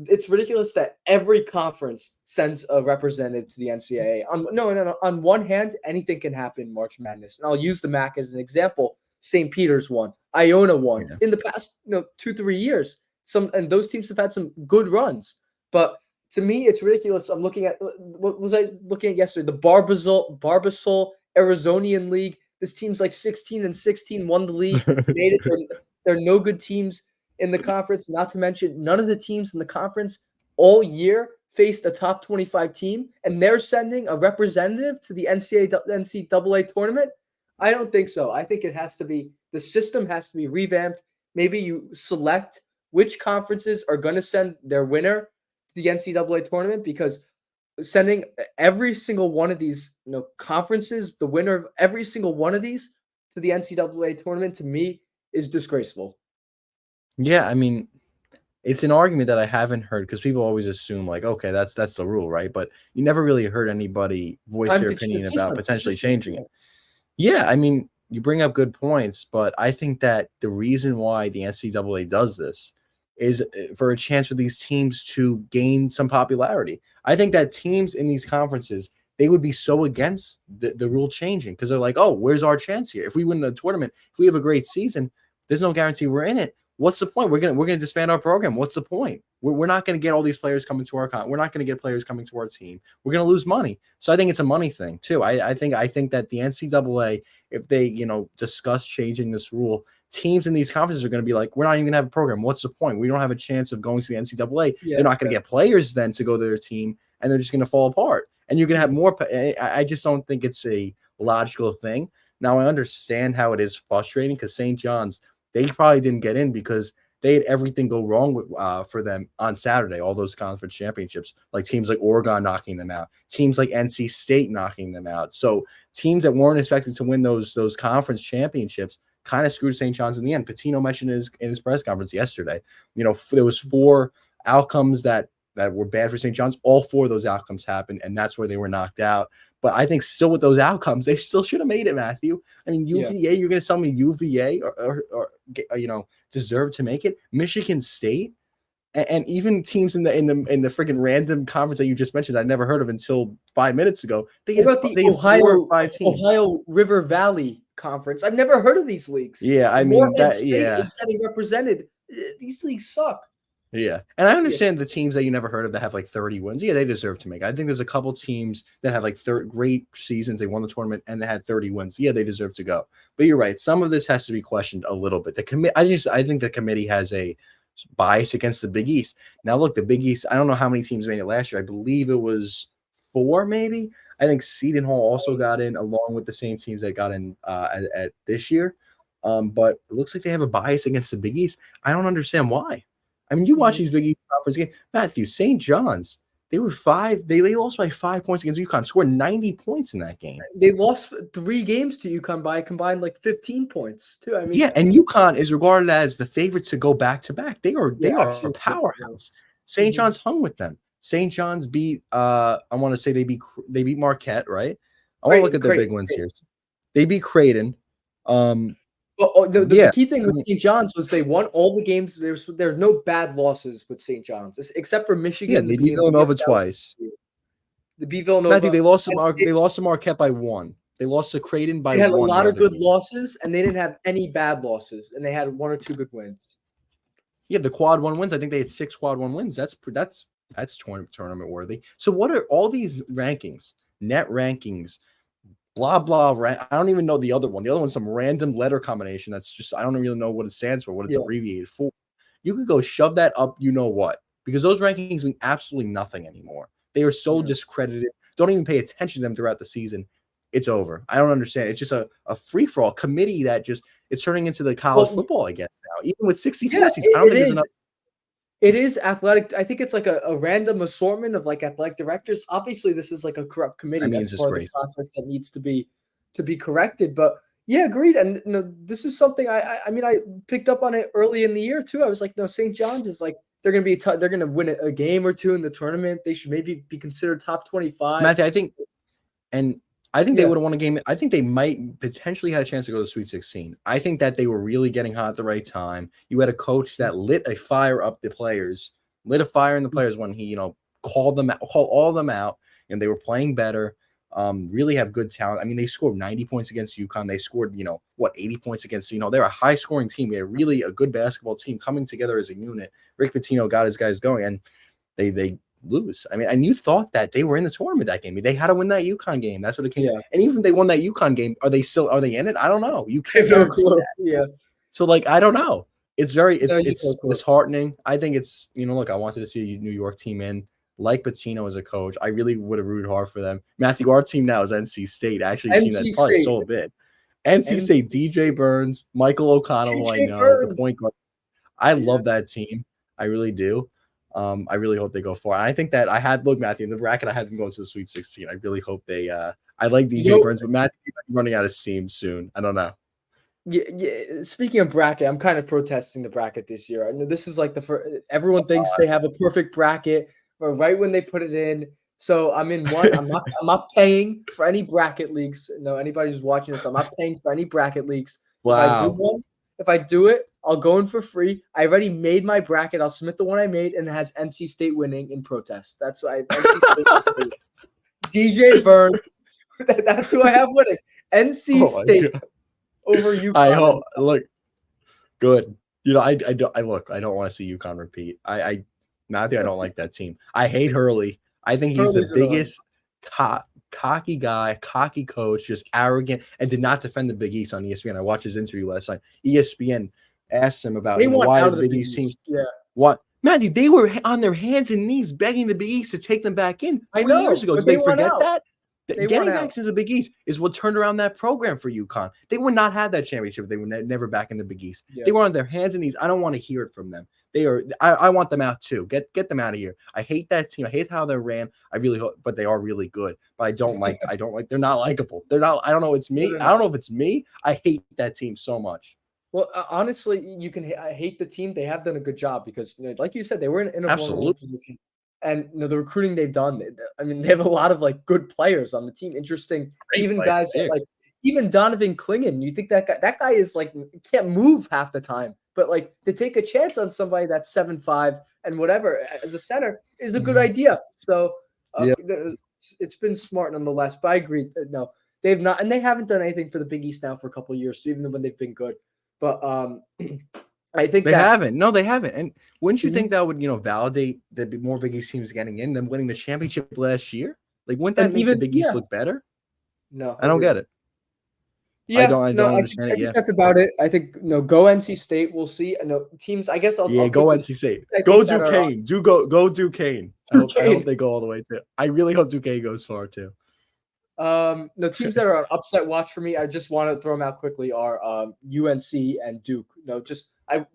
S1: it's ridiculous that every conference sends a representative to the NCAA. On one hand, anything can happen in March Madness, and I'll use the MAC as an example. St. Peter's won, Iona won in the past 2-3 years. And those teams have had some good runs, but to me, it's ridiculous. I'm looking at what was I looking at yesterday? The Barbasol Arizonian League. This team's like 16-16, won the league, made it. There are no good teams in the conference. Not to mention, none of the teams in the conference all year faced a top 25 team, and they're sending a representative to the NCAA tournament. I don't think so. I think the system has to be revamped. Maybe you select which conferences are going to send their winner to the NCAA tournament, because sending every single one of these conferences, the winner of every single one of these to the NCAA tournament, to me is disgraceful.
S2: Yeah, I mean, it's an argument that I haven't heard because people always assume like, okay, that's the rule, right? But you never really heard anybody voice their opinion about potentially changing it. Yeah, I mean, you bring up good points, but I think that the reason why the NCAA does this is for a chance for these teams to gain some popularity. I think that teams in these conferences, they would be so against the rule changing because they're like, oh, where's our chance here? If we win the tournament, if we have a great season, there's no guarantee we're in it. What's the point? We're gonna disband our program. What's the point? We're not gonna get all these players coming to our we're not gonna get players coming to our team. We're gonna lose money. So I think it's a money thing too. I think that the NCAA, if they discuss changing this rule, teams in these conferences are gonna be like, we're not even gonna have a program. What's the point? We don't have a chance of going to the NCAA. They're not gonna get players then to go to their team, and they're just gonna fall apart. And you're gonna have more. I just don't think it's a logical thing. Now I understand how it is frustrating because St. John's, they probably didn't get in because they had everything go wrong for them on Saturday, all those conference championships, like teams like Oregon knocking them out, teams like NC State knocking them out. So teams that weren't expected to win those conference championships kind of screwed St. John's in the end. Patino mentioned in his press conference yesterday, there was 4 outcomes that were bad for St. John's. All 4 of those outcomes happened, and that's where they were knocked out. But I think still with those outcomes, they still should have made it, Matthew. I mean, UVA, you're going to tell me UVA or deserve to make it? Michigan State and even teams in the freaking random conference that you just mentioned, I never heard of until 5 minutes ago. They
S1: about the Ohio River Valley Conference? I've never heard of these leagues.
S2: Yeah, I mean
S1: is getting represented. These leagues suck.
S2: Yeah, and I understand the teams that you never heard of that have like 30 wins. Yeah, they deserve to make it. I think there's a couple teams that have like great seasons. They won the tournament and they had 30 wins. Yeah, they deserve to go. But you're right. Some of this has to be questioned a little bit. I think the committee has a bias against the Big East. Now, look, the Big East, I don't know how many teams made it last year. I believe it was 4, maybe. I think Seton Hall also got in along with the same teams that got in at this year. But it looks like they have a bias against the Big East. I don't understand why. I mean, you watch these Big East conference games. Matthew, St. John's, they lost by 5 points against UConn, scored 90 points in that game.
S1: They lost 3 games to UConn by combined like 15 points, too. I mean,
S2: yeah, and UConn is regarded as the favorite to go back-to-back. They are a powerhouse. St. John's hung with them. St. John's beat I want to say they beat Marquette, right? I want to look
S1: Creighton,
S2: at their big
S1: Creighton,
S2: wins
S1: Creighton.
S2: here. They beat Creighton.
S1: Well, the
S2: Yeah,
S1: key thing
S2: I
S1: with
S2: mean,
S1: St. John's was they won all the games. There's no bad losses with St. John's, except for
S2: yeah,
S1: Michigan in the
S2: they beat
S1: beginning of the year.
S2: Villanova
S1: That was
S2: twice.
S1: the beat
S2: Matthew,
S1: Villanova. And
S2: they lost to Marquette by 1. They lost to Creighton by
S1: they had a
S2: 1 the
S1: lot of
S2: other
S1: good
S2: game.
S1: losses, and they didn't have any bad losses, and they had 1 or 2 good wins.
S2: Yeah, the quad 1 wins. I think they had 6 quad 1 wins. That's tournament worthy. So what are all these rankings? Net rankings, blah blah. I don't even know the other one. The other one's some random letter combination. That's just I don't really know what it stands for, what it's
S1: Yeah.
S2: abbreviated for. You could go shove that up. You know what? Because those rankings mean absolutely nothing anymore. They are so discredited. Don't even pay attention to them throughout the season. It's over. I don't understand. It's just a free for all committee that just it's turning into the college football. I guess now, even with 64 teams, I don't think there's enough.
S1: It is athletic. I think it's like a random assortment of like athletic directors. Obviously, this is like a corrupt committee.
S2: I mean,
S1: That's
S2: it's
S1: part of the
S2: disgraceful.
S1: process that needs to be corrected. But yeah, agreed. And this is something I mean, I picked up on it early in the year too. I was like, no, St. John's is like they're gonna be they're gonna win a game or two in the tournament. They should maybe be considered top 25.
S2: Matthew, I think they
S1: Yeah.
S2: would have won a game. I think they might potentially had a chance to go to the Sweet 16. I think that they were really getting hot at the right time. You had a coach that lit a fire in the players when he, called all of them out, and they were playing better. Really have good talent. I mean, they scored 90 points against UConn. They scored, 80 points against, they're a high scoring team. They're really a good basketball team coming together as a unit. Rick Pitino got his guys going, and they lose. I mean, and you thought that they were in the tournament that game. They had to win that UConn game. That's what it came.
S1: Yeah.
S2: And even if they won that UConn game, are they in it? I don't know. You can't
S1: No
S2: guarantee
S1: clue.
S2: that.
S1: Yeah.
S2: So I don't know. It's
S1: No
S2: disheartening. I think it's look, I wanted to see a New York team in like Pitino as a coach. I really would have rooted hard for them. Matthew, our team now is NC State. I actually seen that probably so a bit. NC State, DJ Burns, Michael O'Connell, who I know, the point guard. I love that team. I really do. I really hope they go far. And I think that Matthew, in the bracket, I had them going to the Sweet 16. I really hope they I like DJ Burns, but Matthew running out of steam soon. I don't know.
S1: Yeah. Speaking of bracket, I'm kind of protesting the bracket this year. I know this is like the first. Everyone thinks they have a perfect bracket, but right when they put it in, so I'm in one. I'm not paying for any bracket leagues. No, anybody who's watching this, I'm not paying for any bracket leagues.
S2: Wow.
S1: If I do it, I'll go in for free. I already made my bracket. I'll submit the one I made, and it has NC State winning in protest. That's why NC State. DJ Burns. That's who I have winning. NC State. Over UConn.
S2: I hope. Look, good. I don't want to see UConn repeat. Matthew, I don't like that team. I hate Hurley. I think he's the biggest cocky guy, cocky coach, just arrogant, and did not defend the Big East on ESPN. I watched his interview last night. ESPN asked him about why the Big East team.
S1: Yeah.
S2: What, Matthew? They were on their hands and knees begging the Big East to take them back in 3 years ago. Did they forget that? Getting back to the Big East is what turned around that program for UConn. They would not have that championship if they were never back in the Big East. Yeah. They were on their hands and knees. I don't want to hear it from them. They are. I want them out too. Get them out of here. I hate that team. I hate how they're ran. I really hope, but they are really good. But I don't like. They're not likable. They're not. I don't know. It's me. I don't know if it's me. I hate that team so much.
S1: Well, honestly, I hate the team. They have done a good job because, like you said, they were in a vulnerable position. And the recruiting they've done, I mean, they have a lot of good players on the team. Interesting, even guys even Donovan Clingan. You think that guy is can't move half the time, but to take a chance on somebody that's 7'5" and whatever as a center is a good idea. So it's been smart nonetheless. But I agree, no, they've not, and they haven't done anything for the Big East now for a couple of years, even when they've been good. But I think
S2: they haven't. No, they haven't. And wouldn't you think that would, validate that more Big East teams getting in than winning the championship last year? Wouldn't that make the Big East look better?
S1: No,
S2: I don't get it.
S1: Yeah,
S2: I don't understand it.
S1: I think that's about it. I think go NC State. We'll see. No teams. I guess I'll
S2: go NC State. Go Duquesne. Go Duquesne. I hope they go all the way too. I really hope Duquesne goes far too.
S1: The teams that are on upset watch for me, I just want to throw them out quickly are UNC and Duke.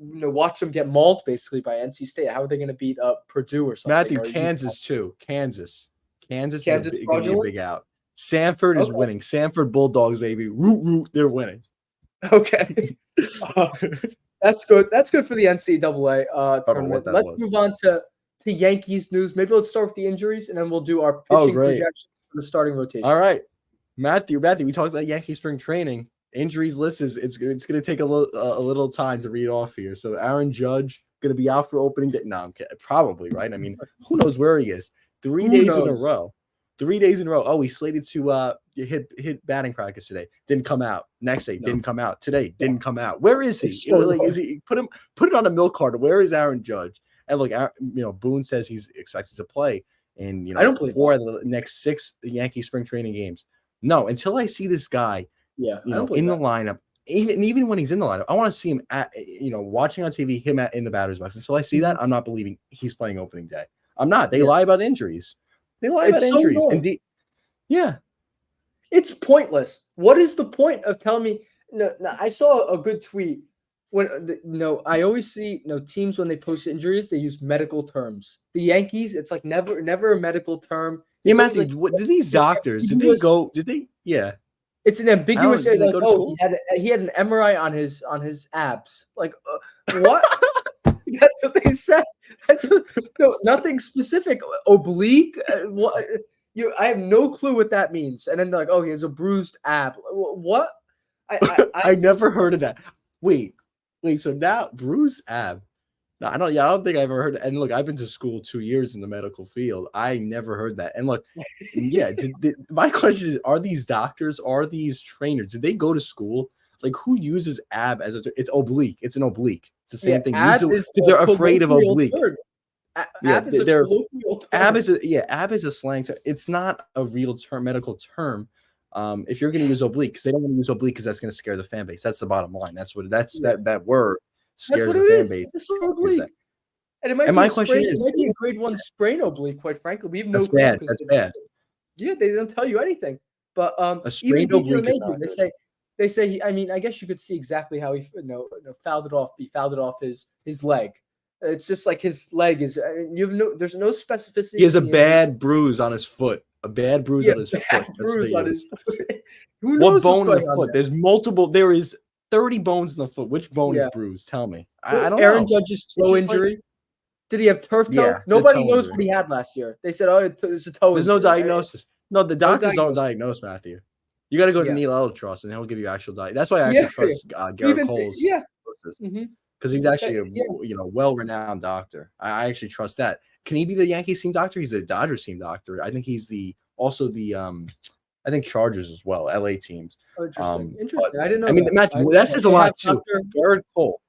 S1: Watch them get mauled basically by NC State. How are they going to beat Purdue or something?
S2: Matthew, Kansas too. Kansas is going to be a big out. Sanford is winning. Sanford Bulldogs, baby. Root. They're winning.
S1: Okay. That's good. That's good for the NCAA tournament. Let's move on to to Yankees news. Maybe let's start with the injuries, and then we'll do our
S2: Oh,
S1: pitching
S2: great.
S1: projection for the starting rotation.
S2: All right, Matthew, we talked about Yankee spring training. Injuries list is it's going to take a little time to read off here. So Aaron Judge going to be out for opening day. No, I'm kidding. Probably, right? I mean, who knows where he is? 3
S1: Who
S2: days in a
S1: knows?
S2: row. 3 days in a row. Oh, he's slated to hit batting practice today. Didn't come out. Next day, didn't come out. Today, didn't come out. Where is he?
S1: It's so
S2: Like,
S1: low.
S2: is he put it on a milk carton? Where is Aaron Judge? And look, Boone says he's expected to play in
S1: I don't believe
S2: 4 of the next 6 Yankee spring training games. No, until I see this guy,
S1: Yeah, I don't believe
S2: in the
S1: that.
S2: lineup, even when he's in the lineup, I want to see him watching on TV, him in the batter's box. Until I see that, I'm not believing he's playing opening day. I'm not. They lie about injuries. They lie about
S1: so
S2: injuries.
S1: annoying.
S2: And yeah,
S1: It's pointless. What is the point of telling me? No, I saw a good tweet when I always see teams when they post injuries, they use medical terms. The Yankees, it's like never a medical term.
S2: yeah,
S1: It's always
S2: Matthew.
S1: like,
S2: Did these doctors? Did they go? Did they? Yeah.
S1: It's an ambiguous.
S2: Did they
S1: Like,
S2: go to
S1: oh,
S2: school?
S1: he had an MRI on his abs. Like, what? That's what they said. Nothing specific. Oblique. What? I have no clue what that means. And then they're like, oh, he has a bruised ab. What?
S2: I never heard of that. Wait. So now bruised ab. No, I don't think I've ever heard. And look, I've been to school 2 years in the medical field. I never heard that. And look, yeah. My question is: are these doctors? Are these trainers? Did they go to school? Like, who uses ab as it's oblique? It's an oblique. It's the same thing.
S1: Ab is
S2: they're afraid of
S1: colloquial
S2: oblique.
S1: term.
S2: Yeah,
S1: Ab is a colloquial term.
S2: Ab is a slang term. It's not a real term, medical term. If you're going to use oblique, because they don't want to use oblique because that's going to scare the fan base. That's the bottom line. That word scares the fan base.
S1: It's a oblique. And it might
S2: And
S1: be
S2: my
S1: a
S2: question
S1: sprain,
S2: is,
S1: it might be a grade 1 sprain oblique, quite frankly. We have no
S2: that's
S1: clue.
S2: bad. That's bad.
S1: Yeah, they don't tell you anything. But
S2: A
S1: even
S2: sprained
S1: DJ
S2: oblique is
S1: LeMahieu,
S2: not good.
S1: they say I mean, I guess you could see exactly how he fouled it off. He fouled it off his leg. It's just like his leg is. There's no specificity.
S2: He has a bad bruise on his foot. A bad bruise on his foot.
S1: Bruise on his foot. Who knows
S2: what bone
S1: what's
S2: in
S1: going
S2: the foot?
S1: on
S2: There's multiple. There is 30 bones in the foot. Which bone is bruised? Tell me. I don't
S1: Aaron
S2: know.
S1: Judge's toe injury. Did he have turf toe?
S2: Yeah,
S1: Nobody knows what he had last year. They said, "Oh, it's a toe."
S2: There's
S1: injury.
S2: no diagnosis. No, the doctors don't
S1: diagnosis.
S2: diagnose, Matthew. You got to go to Neil Eltrust, and he'll give you actual diagnosis. That's why I actually trust Gerrit Cole's diagnosis, because he's actually a well-renowned doctor. I actually trust that. Can he be the Yankees team doctor? He's the Dodgers team doctor. I think he's also the I think Chargers as well, LA teams.
S1: Oh, interesting. I didn't know.
S2: I mean, Matthew, that says a lot too. Gerrit Cole.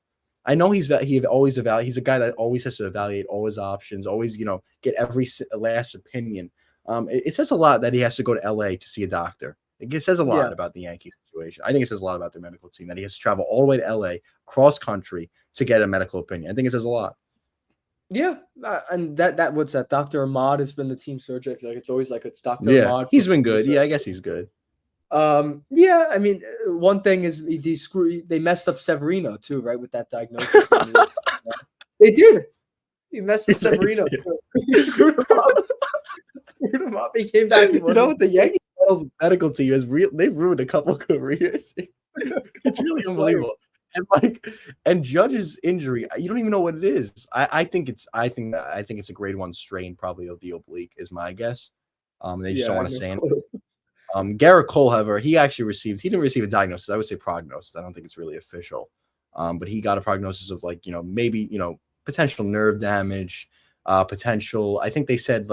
S2: I know he's a guy that always has to evaluate all his options, always get every last opinion. It says a lot that he has to go to LA to see a doctor. It says a lot about the Yankees situation. I think it says a lot about their medical team that he has to travel all the way to LA, cross country, to get a medical opinion. I think it says a lot.
S1: Yeah, and that what's that? Dr. Ahmad has been the team surgeon. I feel like it's always like it's Dr. Ahmad.
S2: He's been good. Yeah, I guess he's good.
S1: Yeah, I mean, one thing is they messed up Severino too, right, with that diagnosis. They did. He messed up Severino. He screwed him up. He came back.
S2: The Yankees medical team they've ruined a couple careers. It's really unbelievable. And Judge's injury, you don't even know what it is. I think it's a grade 1 strain, probably of the oblique, is my guess. They just don't want to say anything. Gerrit Cole, however, he didn't receive a diagnosis. I would say prognosis. I don't think it's really official. But he got a prognosis of maybe potential nerve damage, potential. I think they said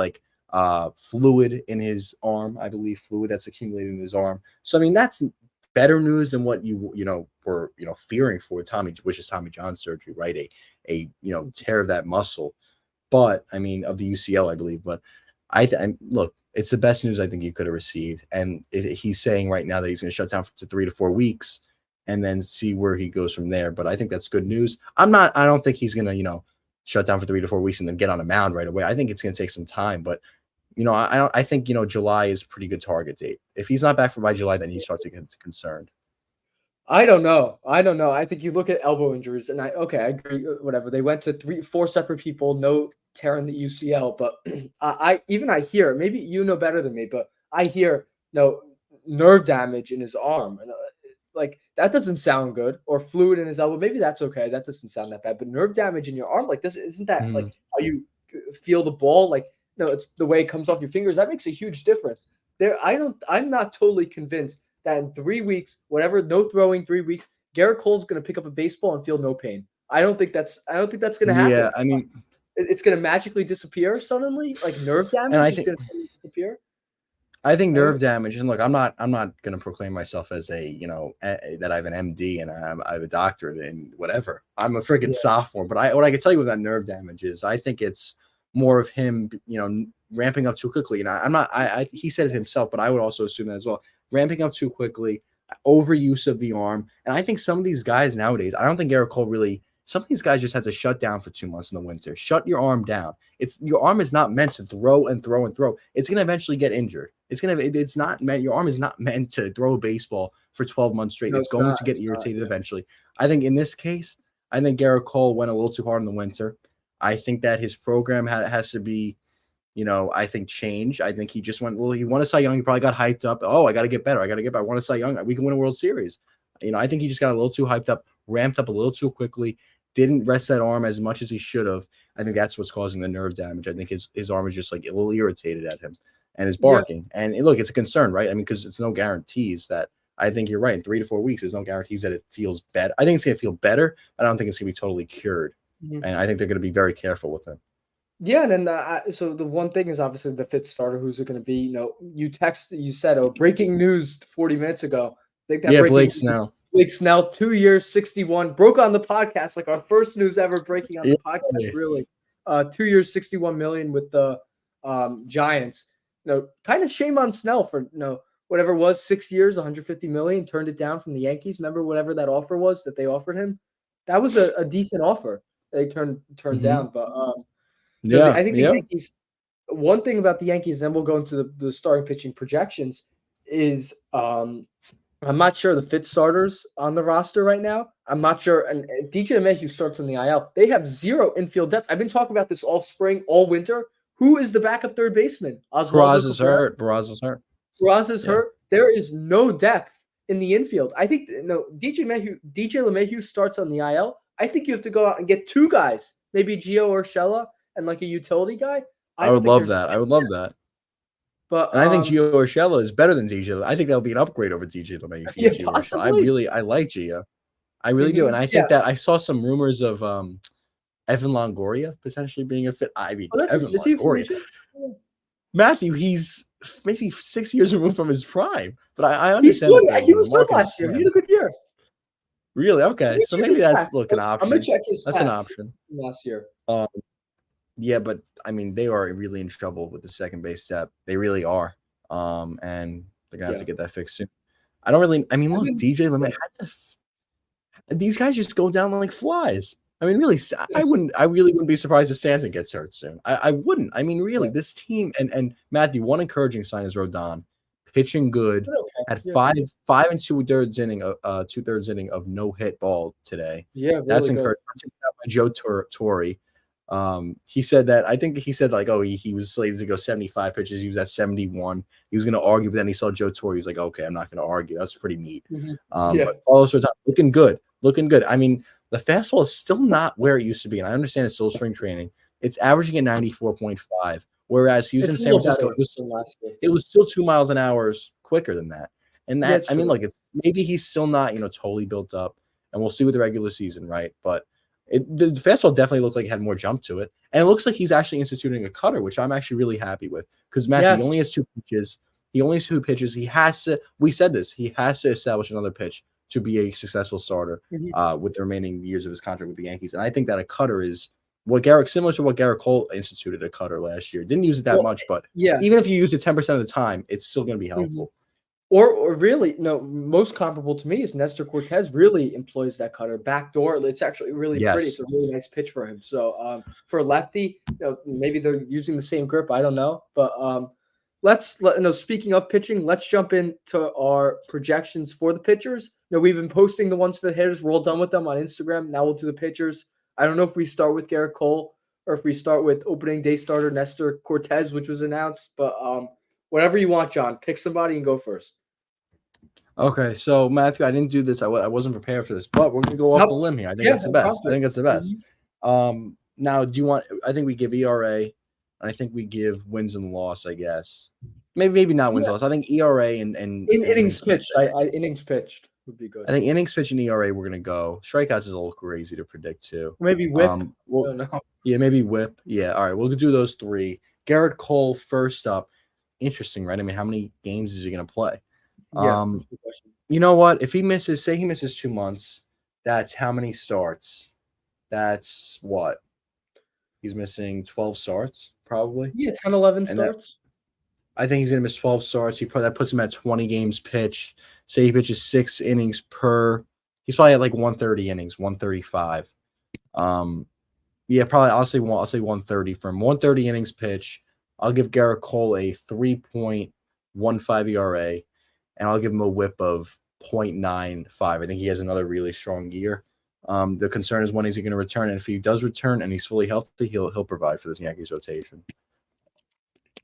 S2: fluid in his arm. I believe fluid that's accumulated in his arm. So I mean that's better news than what you were fearing for which is Tommy John surgery, right? A tear of that muscle. But I mean of the UCL, I believe. But look. It's the best news I think you could have received. And he's saying right now that he's going to shut down for 3 to 4 weeks and then see where he goes from there. But I think that's good news. I don't think he's going to, shut down for 3 to 4 weeks and then get on a mound right away. I think it's going to take some time. But, I think, July is a pretty good target date. If he's not back by July, then you start to get concerned. I
S1: don't know. I think you look at elbow injuries and I agree. Whatever. They went to 4 separate people, no tearing the UCL, but I hear, maybe you know better than me, but I hear nerve damage in his arm, and that doesn't sound good, or fluid in his elbow. Maybe that's okay. That doesn't sound that bad, but nerve damage in your arm, isn't that how you feel the ball, like it's the way it comes off your fingers. That makes a huge difference. I'm not totally convinced that in 3 weeks, whatever, no throwing 3 weeks, Gerrit Cole's going to pick up a baseball and feel no pain. I don't think that's going to happen.
S2: Yeah, I mean,
S1: it's going to magically disappear suddenly, like nerve
S2: and I
S1: damage is
S2: think
S1: going to suddenly disappear.
S2: I think nerve damage, and look, I'm not going to proclaim myself as that I have an MD and I have a doctorate in whatever. I'm a freaking sophomore, but what I can tell you with that nerve damage is I think it's more of him, ramping up too quickly. And I'm not. He said it himself, but I would also assume that as well. Ramping up too quickly, overuse of the arm, and I think some of these guys nowadays, I don't think Gerrit Cole really. Some of these guys just has to shut down for 2 months in the winter. Shut your arm down. Your arm is not meant to throw and throw and throw. It's gonna eventually get injured. It's not meant. Your arm is not meant to throw a baseball for 12 months straight.
S1: No,
S2: it's going to get irritated eventually. I think in this case, I think Gerrit Cole went a little too hard in the winter. I think that his program has to be, I think change. I think he just went. Well, he won a Cy Young. He probably got hyped up. Oh, I got to get better. I won a Cy Young. We can win a World Series. I think he just got a little too hyped up, ramped up a little too quickly. Didn't rest that arm as much as he should have. I think that's what's causing the nerve damage. I think his arm is just like a little irritated at him and is barking. Yeah. And look, it's a concern, right? I mean, because it's no guarantees that I think you're right. In 3 to 4 weeks, there's no guarantees that it feels better. I think it's going to feel better. I don't think it's going to be totally cured. Mm-hmm. And I think they're going to be very careful with him.
S1: Yeah, and then so the one thing is obviously the fifth starter. Who's it going to be? You said, breaking news 40 minutes ago. I think that
S2: Blake Snell.
S1: Blake Snell, 2 years, 61, broke on the podcast, like our first news ever breaking on the podcast. Really, 2 years, 61 million with the Giants. Kind of shame on Snell for whatever it was, 6 years, 150 million. Turned it down from the Yankees. Remember whatever that offer was that they offered him. That was a decent offer. They turned down, but I think the Yankees. One thing about the Yankees, then we'll go into the starting pitching projections, is I'm not sure the fit starters on the roster right now. I'm not sure. And if DJ LeMahieu starts on the IL, they have zero infield depth. I've been talking about this all spring, all winter. Who is the backup third baseman?
S2: Barras is hurt.
S1: Barras is hurt. There is no depth in the infield. I think DJ LeMahieu starts on the IL. I think you have to go out and get 2 guys, maybe Gio Urshela and like a utility guy.
S2: I would love that.
S1: But
S2: I think Gio Urshela is better than DJ. I think that'll be an upgrade over DJ LeMahieu.
S1: Yeah, possibly.
S2: I like Gio. I really do. And I think that I saw some rumors of Evan Longoria potentially being a fit. I mean, Evan Longoria. Matthew, he's maybe 6 years removed from his prime. But I understand.
S1: He's good. He was good last year. He had a good year.
S2: Really? Okay. So maybe that's an option.
S1: I'm going to check his stats.
S2: That's an option.
S1: Last year.
S2: Yeah, but I mean, they are really in trouble with the second base step. They really are. And they're gonna have to get that fixed soon. Look, DJ LeMahieu, these guys just go down like flies. I mean, really, I really wouldn't be surprised if Stanton gets hurt soon. I wouldn't. I mean, really, this team and Matthew, one encouraging sign is Rodon pitching good at 5 2/3 inning of no hit ball today.
S1: Yeah, really
S2: that's encouraging. By Joe Torre. He said that he was slated to go 75 pitches. He was at 71. He was going to argue, but then he saw Joe Torre. He's like, okay, I'm not going to argue. That's pretty neat.
S1: Mm-hmm.
S2: But Carlos Rodon looking good. I mean, the fastball is still not where it used to be, and I understand it's still spring training. It's averaging at 94.5, whereas he was in San Francisco. It was still 2 miles an hour quicker than that. And that, I mean, look, it's maybe he's still not totally built up, and we'll see with the regular season, right? But the fastball definitely looked like it had more jump to it. And it looks like he's actually instituting a cutter, which I'm actually really happy with. Because Matthew, he only has 2 pitches. He has to – we said this. He has to establish another pitch to be a successful starter with the remaining years of his contract with the Yankees. And I think that a cutter is similar to what Gerrit Cole instituted a cutter last year. Didn't use it that much, but even if you use it 10% of the time, it's still going to be helpful.
S1: Or really, most comparable to me is Nestor Cortez really employs that cutter backdoor. It's actually really pretty. It's a really nice pitch for him. So for a lefty, maybe they're using the same grip. I don't know. But speaking of pitching, let's jump into our projections for the pitchers. We've been posting the ones for the hitters. We're all done with them on Instagram. Now we'll do the pitchers. I don't know if we start with Gerrit Cole or if we start with opening day starter Nestor Cortez, which was announced. But whatever you want, John. Pick somebody and go first.
S2: Okay, so Matthew, I didn't do this. I wasn't prepared for this, but we're gonna go off the limb here. I think that's the best. I think that's the best. Now, do you want? I think we give ERA, and I think we give wins and loss. I guess maybe not wins
S1: Yeah,
S2: and loss. I think ERA and
S1: innings
S2: innings pitched.
S1: pitched. I innings pitched would be good.
S2: I think innings pitched and ERA we're gonna go. Strikeouts is a little crazy to predict too.
S1: Maybe whip. I
S2: Well,
S1: don't know.
S2: yeah, maybe whip. Yeah, all right, we'll do those three. Gerrit Cole first up. Interesting, right? I mean, how many games is he gonna play?
S1: Yeah, that's a good question.
S2: You know what? If he misses, say he misses 2 months, that's how many starts? That's what? He's missing 12 starts, probably.
S1: Yeah, 10, 11
S2: And that
S1: starts.
S2: I think he's gonna miss 12 starts. That puts him at 20 games pitched. Say he pitches 6 innings per. He's probably at like 130 innings, 135. Yeah, probably I'll say 130 for him. 130 innings pitch. I'll give Gerrit Cole a 3.15 ERA, and I'll give him a whip of 0.95. I think he has another really strong year. The concern is when is he going to return, and if he does return and he's fully healthy, he'll provide for this Yankees rotation.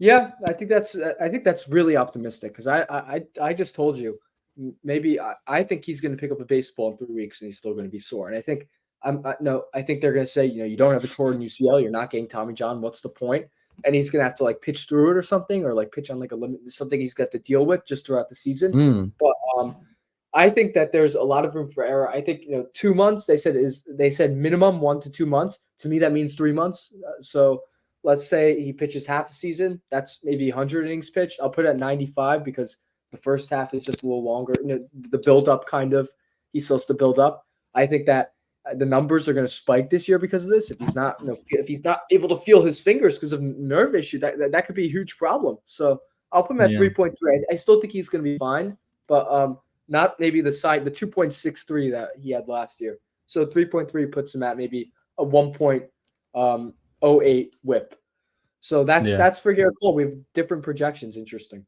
S1: Yeah, I think that's really optimistic because I just told you maybe I think he's going to pick up a baseball in 3 weeks and he's still going to be sore. And I think I think they're going to say, you don't have a torn UCL, you're not getting Tommy John. What's the point? And he's going to have to like pitch through it or something, or like pitch on like a limit, something he's going to have to deal with just throughout the season. But I think that there's a lot of room for error. I think 2 months. They said minimum 1 to 2 months. To me, that means 3 months. So let's say he pitches half a season. That's maybe 100 innings pitched. I'll put it at 95 because the first half is just a little longer. The build up kind of. He's supposed to build up. I think that the numbers are going to spike this year because of this. If he's not, if he's not able to feel his fingers because of nerve issue, that could be a huge problem. So I'll put him at 3.3. I still think he's going to be fine, but not maybe the 2.63 that he had last year. So 3.3 puts him at maybe a 1.08 whip. So that's for Gerrit Cole. We have different projections. Interesting.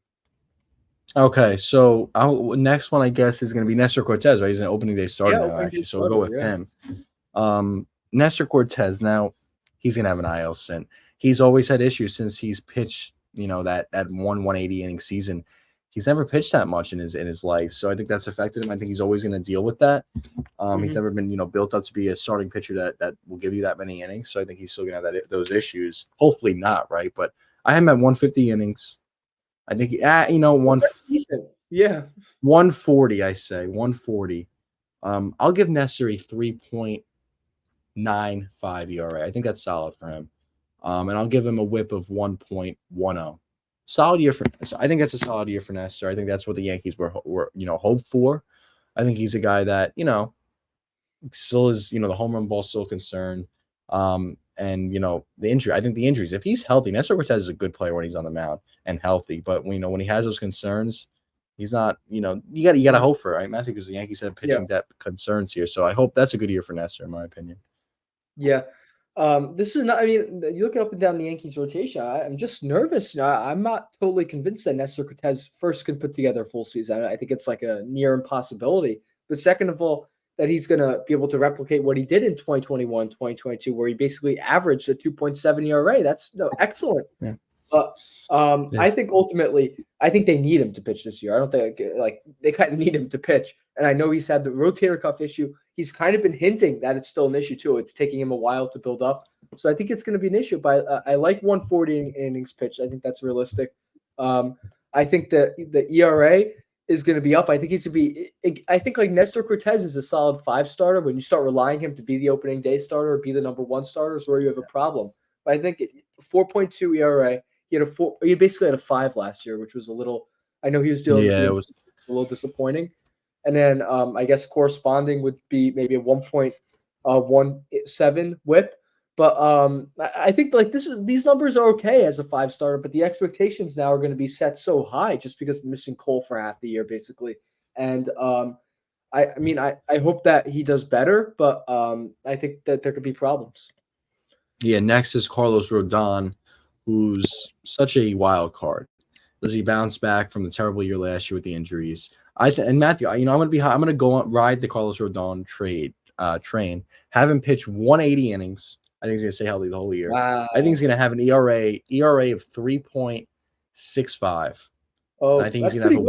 S2: Okay, so next one I guess is going to be Nestor Cortez, right? He's an opening day starter now, actually. So we'll go with him. Nestor Cortez, now he's going to have an IL stint. He's always had issues since he's pitched, that 180 inning season. He's never pitched that much in his life, so I think that's affected him. I think he's always going to deal with that. He's never been, built up to be a starting pitcher that will give you that many innings. So I think he's still going to have those issues. Hopefully not, right? But I have him at 150 innings. I think
S1: that's decent. Yeah,
S2: 140. I say 140. I'll give Nestor a 3.95 ERA. I think that's solid for him. And I'll give him a whip of 1.10. Solid year I think that's a solid year for Nestor. I think that's what the Yankees were hoped for. I think he's a guy that, still is, the home run ball still a concern. And, the injury, I think the injuries, if he's healthy, Nestor Cortez is a good player when he's on the mound and healthy. But, when he has those concerns, he's not, you got to hope for it, right, Matthew? Because the Yankees have pitching depth concerns here. So I hope that's a good year for Nestor, in my opinion.
S1: Yeah. This is not, I mean, you look up and down the Yankees rotation, I'm just nervous. I'm not totally convinced that Nestor Cortez first can put together a full season. I think it's like a near impossibility. But second of all, that he's going to be able to replicate what he did in 2021, 2022, where he basically averaged a 2.7 ERA. That's excellent. Yeah. But I think ultimately, they need him to pitch this year. I don't think they kind of need him to pitch. And I know he's had the rotator cuff issue. He's kind of been hinting that it's still an issue too. It's taking him a while to build up. So I think it's going to be an issue. But I like 140 innings pitched. I think that's realistic. I think that the ERA is going to be up. I think he's going to be. I think like Nestor Cortez is a solid 5 starter. When you start relying him to be the opening day starter or be the number 1 starter, is where you have a problem. But I think 4.2 ERA. He basically had a 5 last year, which was a little. I know he was dealing with it was a little disappointing. And then I guess corresponding would be maybe a 1.17 whip. But I think these numbers are okay as a 5 starter, but the expectations now are going to be set so high just because of missing Cole for half the year, basically. And I hope that he does better, but I think that there could be problems.
S2: Yeah, next is Carlos Rodon, who's such a wild card. Does he bounce back from the terrible year last year with the injuries? And Matthew, I'm gonna go on ride the Carlos Rodon train. Have him pitch 180 innings. I think he's gonna stay healthy the whole year.
S1: Wow.
S2: I think he's gonna have an ERA of 3.65.
S1: Oh,
S2: and I think he's gonna have a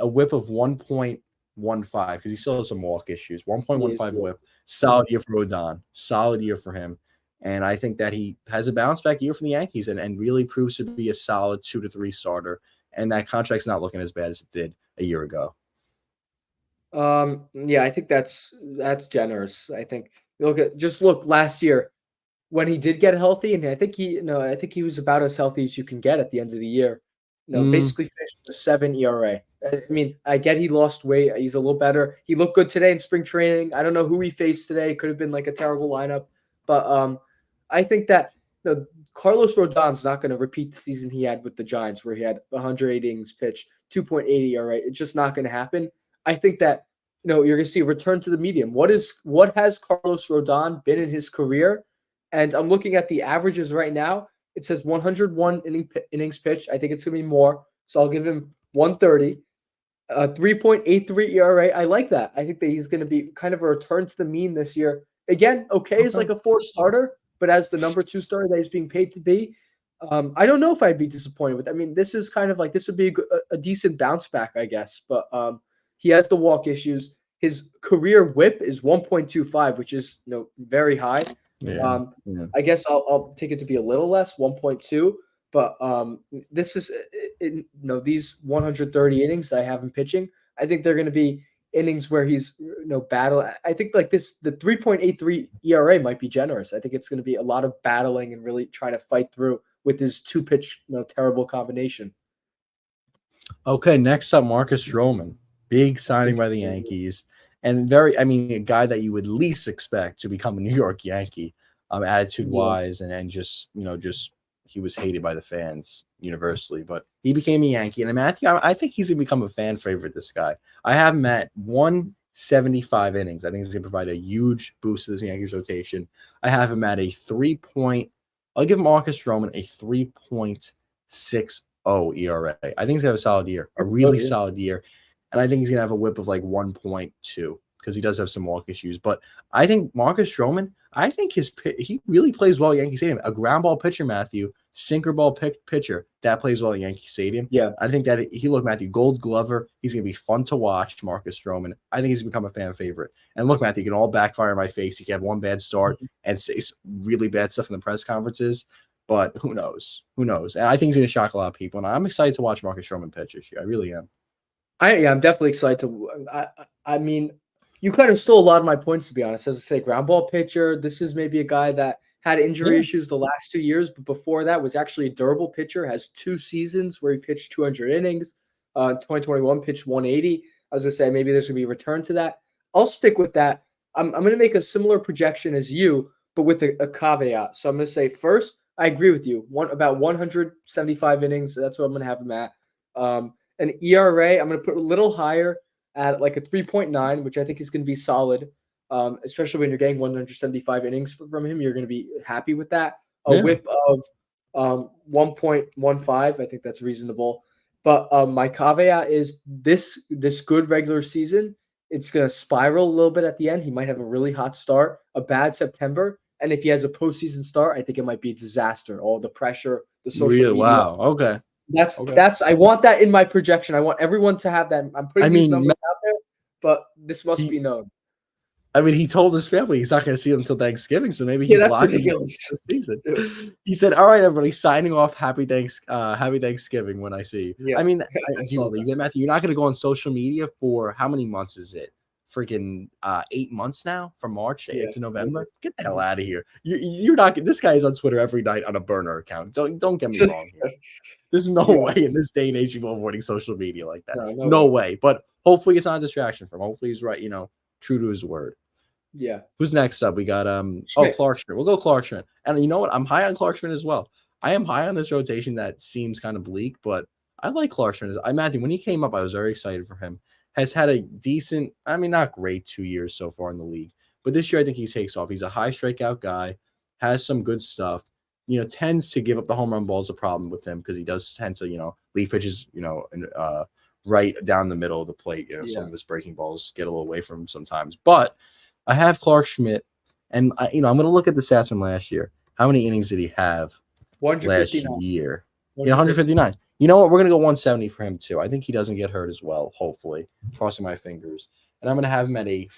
S2: whip of 1.15 because he still has some walk issues. 1.15 whip. Solid year for Rodon. Solid year for him. And I think that he has a bounce back year from the Yankees and really proves to be a solid 2 to 3 starter. And that contract's not looking as bad as it did a year ago.
S1: Yeah, I think that's generous. I think look last year when he did get healthy, and I think he was about as healthy as you can get at the end of the year.
S2: Mm,
S1: Basically finished with a 7 ERA. I mean, I get he lost weight. He's a little better. He looked good today in spring training. I don't know who he faced today. Could have been like a terrible lineup, but I think that Carlos Rodon's not going to repeat the season he had with the Giants, where he had 108 innings pitched, 2.80 ERA. It's just not going to happen. I think that you're going to see a return to the medium. What has Carlos Rodon been in his career? And I'm looking at the averages right now. It says 101 innings pitched. I think it's going to be more. So I'll give him 130. 3.83 ERA. I like that. I think that he's going to be kind of a return to the mean this year. Again, okay, is like a 4 starter, but as the number 2 starter that he's being paid to be, I don't know if I'd be disappointed with. I mean, this is kind of like this would be a decent bounce back, I guess. But he has the walk issues. His career WHIP is 1.25, which is very high.
S2: yeah, yeah.
S1: I guess I'll take it to be a little less, 1.2. But this is these 130 innings that I have him pitching. I think they're going to be innings where he's battle. I think like the 3.83 ERA might be generous. I think it's going to be a lot of battling and really trying to fight through with his 2-pitch terrible combination.
S2: Okay, next up, Marcus Stroman. Big signing by the
S1: Interesting.
S2: Yankees. And a guy that you would least expect to become a New York Yankee, attitude-wise, and just he was hated by the fans universally. But he became a Yankee. And Matthew, I think he's going to become a fan favorite, this guy. I have him at 175 innings. I think he's going to provide a huge boost to this Yankees rotation. I have him at I'll give Marcus Stroman a 3.60 ERA. I think he's going to have a solid year, a really solid year. And I think he's going to have a whip of like 1.2 because he does have some walk issues. But I think Marcus Stroman, I think he really plays well at Yankee Stadium. A ground ball pitcher, Matthew, sinker ball pitcher, that plays well at Yankee Stadium.
S1: Yeah.
S2: I think that Matthew, Gold Glover, he's going to be fun to watch, Marcus Stroman. I think he's become a fan favorite. And look, Matthew, you can all backfire in my face. He can have one bad start and say really bad stuff in the press conferences. But who knows? Who knows? And I think he's going to shock a lot of people. And I'm excited to watch Marcus Stroman pitch this year. I really am.
S1: I'm definitely excited to. I mean, you kind of stole a lot of my points, to be honest. As I say, ground ball pitcher. This is maybe a guy that had injury issues the last 2 years, but before that was actually a durable pitcher. Has 2 seasons where he pitched 200 innings. 2021 pitched 180. I was gonna say maybe there's gonna be a return to that. I'll stick with that. I'm gonna make a similar projection as you, but with a caveat. So I'm gonna say first, I agree with you. About 175 innings. That's what I'm gonna have him at. An ERA, I'm going to put a little higher at like a 3.9, which I think is going to be solid, especially when you're getting 175 innings from him. You're going to be happy with that. A whip of 1.15, I think that's reasonable. But my caveat is this good regular season, it's going to spiral a little bit at the end. He might have a really hot start, a bad September. And if he has a postseason start, I think it might be a disaster. All the pressure, the social media.
S2: Wow. Okay.
S1: That's I want that in my projection. I want everyone to have that. I'm putting these numbers out there, but this must be known.
S2: I mean, he told his family he's not going to see them until Thanksgiving, so maybe he's
S1: that's ridiculous.
S2: The season. He said, "All right, everybody, signing off. Happy Thanksgiving when I see you."
S1: Yeah,
S2: I mean, do you believe that, Matthew? You're not going to go on social media for how many months is it? Freaking 8 months now, from March to November. Get the hell out of here! You're not. This guy is on Twitter every night on a burner account. Don't get me wrong here. There's no way in this day and age you're avoiding social media like that. No way. But hopefully it's not a distraction from him. Hopefully he's right, true to his word.
S1: Yeah.
S2: Who's next up? We got Clark Schmidt. We'll go Clark Schmidt. And you know what? I'm high on Clark Schmidt as well. I am high on this rotation that seems kind of bleak, but I like Clark Schmidt. I imagine when he came up, I was very excited for him. Has had a decent, I mean, not great 2 years so far in the league, but this year I think he takes off. He's a high strikeout guy, has some good stuff. Tends to give up the home run ball is a problem with him because he does tend to, leave pitches, right down the middle of the plate. Some of his breaking balls get a little away from him sometimes. But I have Clark Schmidt, and I'm going to look at the stats from last year. How many innings did he have last year? 159. You know what? We're going to go 170 for him too. I think he doesn't get hurt as well, hopefully. Crossing my fingers. And I'm going to have him at a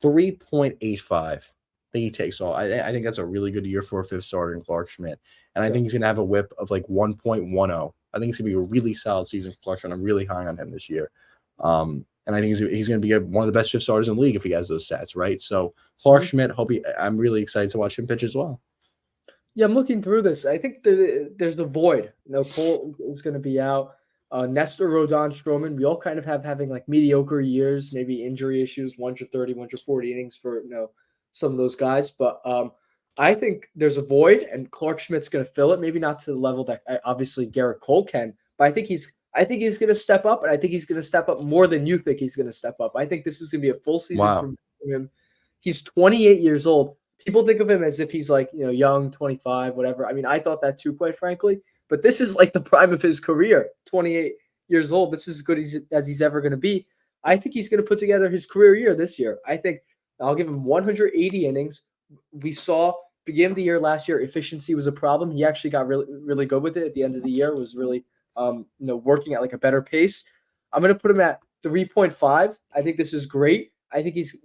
S2: 3.85 think he takes all. I think that's a really good year for a fifth starter in Clark Schmidt. And I
S1: Sure.
S2: think he's going to have a whip of like 1.10. I think it's going to be a really solid season for Clark Schmidt. I'm really high on him this year. And I think he's going to be one of the best fifth starters in the league if he has those stats, right? So Clark Schmidt, I'm really excited to watch him pitch as well.
S1: Yeah, I'm looking through this. I think there's the void. Cole is going to be out. Nestor, Rodon, Stroman, we all kind of having like mediocre years, maybe injury issues, 130, 140 innings for some of those guys. But I think there's a void, and Clark Schmidt's going to fill it. Maybe not to the level that obviously Gerrit Cole can, but I think he's going to step up, and I think he's going to step up more than you think he's going to step up. I think this is going to be a full season
S2: Wow.
S1: from him. He's 28 years old. People think of him as if he's like, young, 25, whatever. I mean, I thought that too, quite frankly. But this is like the prime of his career, 28 years old. This is as good as he's ever going to be. I think he's going to put together his career year this year. I think I'll give him 180 innings. We saw beginning of the year last year, efficiency was a problem. He actually got really, really good with it at the end of the year. Was really, working at like a better pace. I'm going to put him at 3.5. I think this is great. I think he's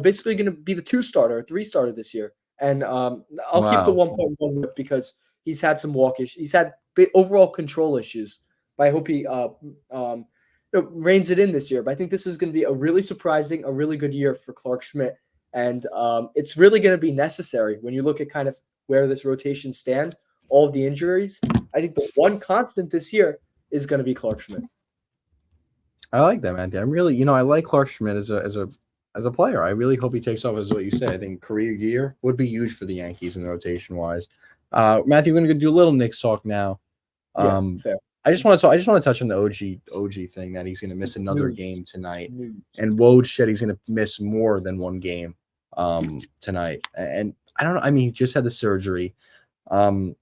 S1: basically going to be the 2-starter, 3-starter this year. And I'll keep the 1.1 because he's had some walk issues. He's had overall control issues. But I hope he reins it in this year. But I think this is going to be a really surprising, a really good year for Clark Schmidt. And it's really going to be necessary when you look at kind of where this rotation stands, all of the injuries. I think the one constant this year is going to be Clark Schmidt.
S2: I like that, man. I'm really, I like Clark Schmidt as a player. I really hope he takes off, as what you said. I think career year would be huge for the Yankees in rotation wise. Matthew, we're going to do a little Knicks talk now.
S1: Fair.
S2: I just want to touch on the OG thing that he's going to miss another game tonight, and Woj said he's going to miss more than one game tonight. And I don't know. I mean, he just had the surgery. One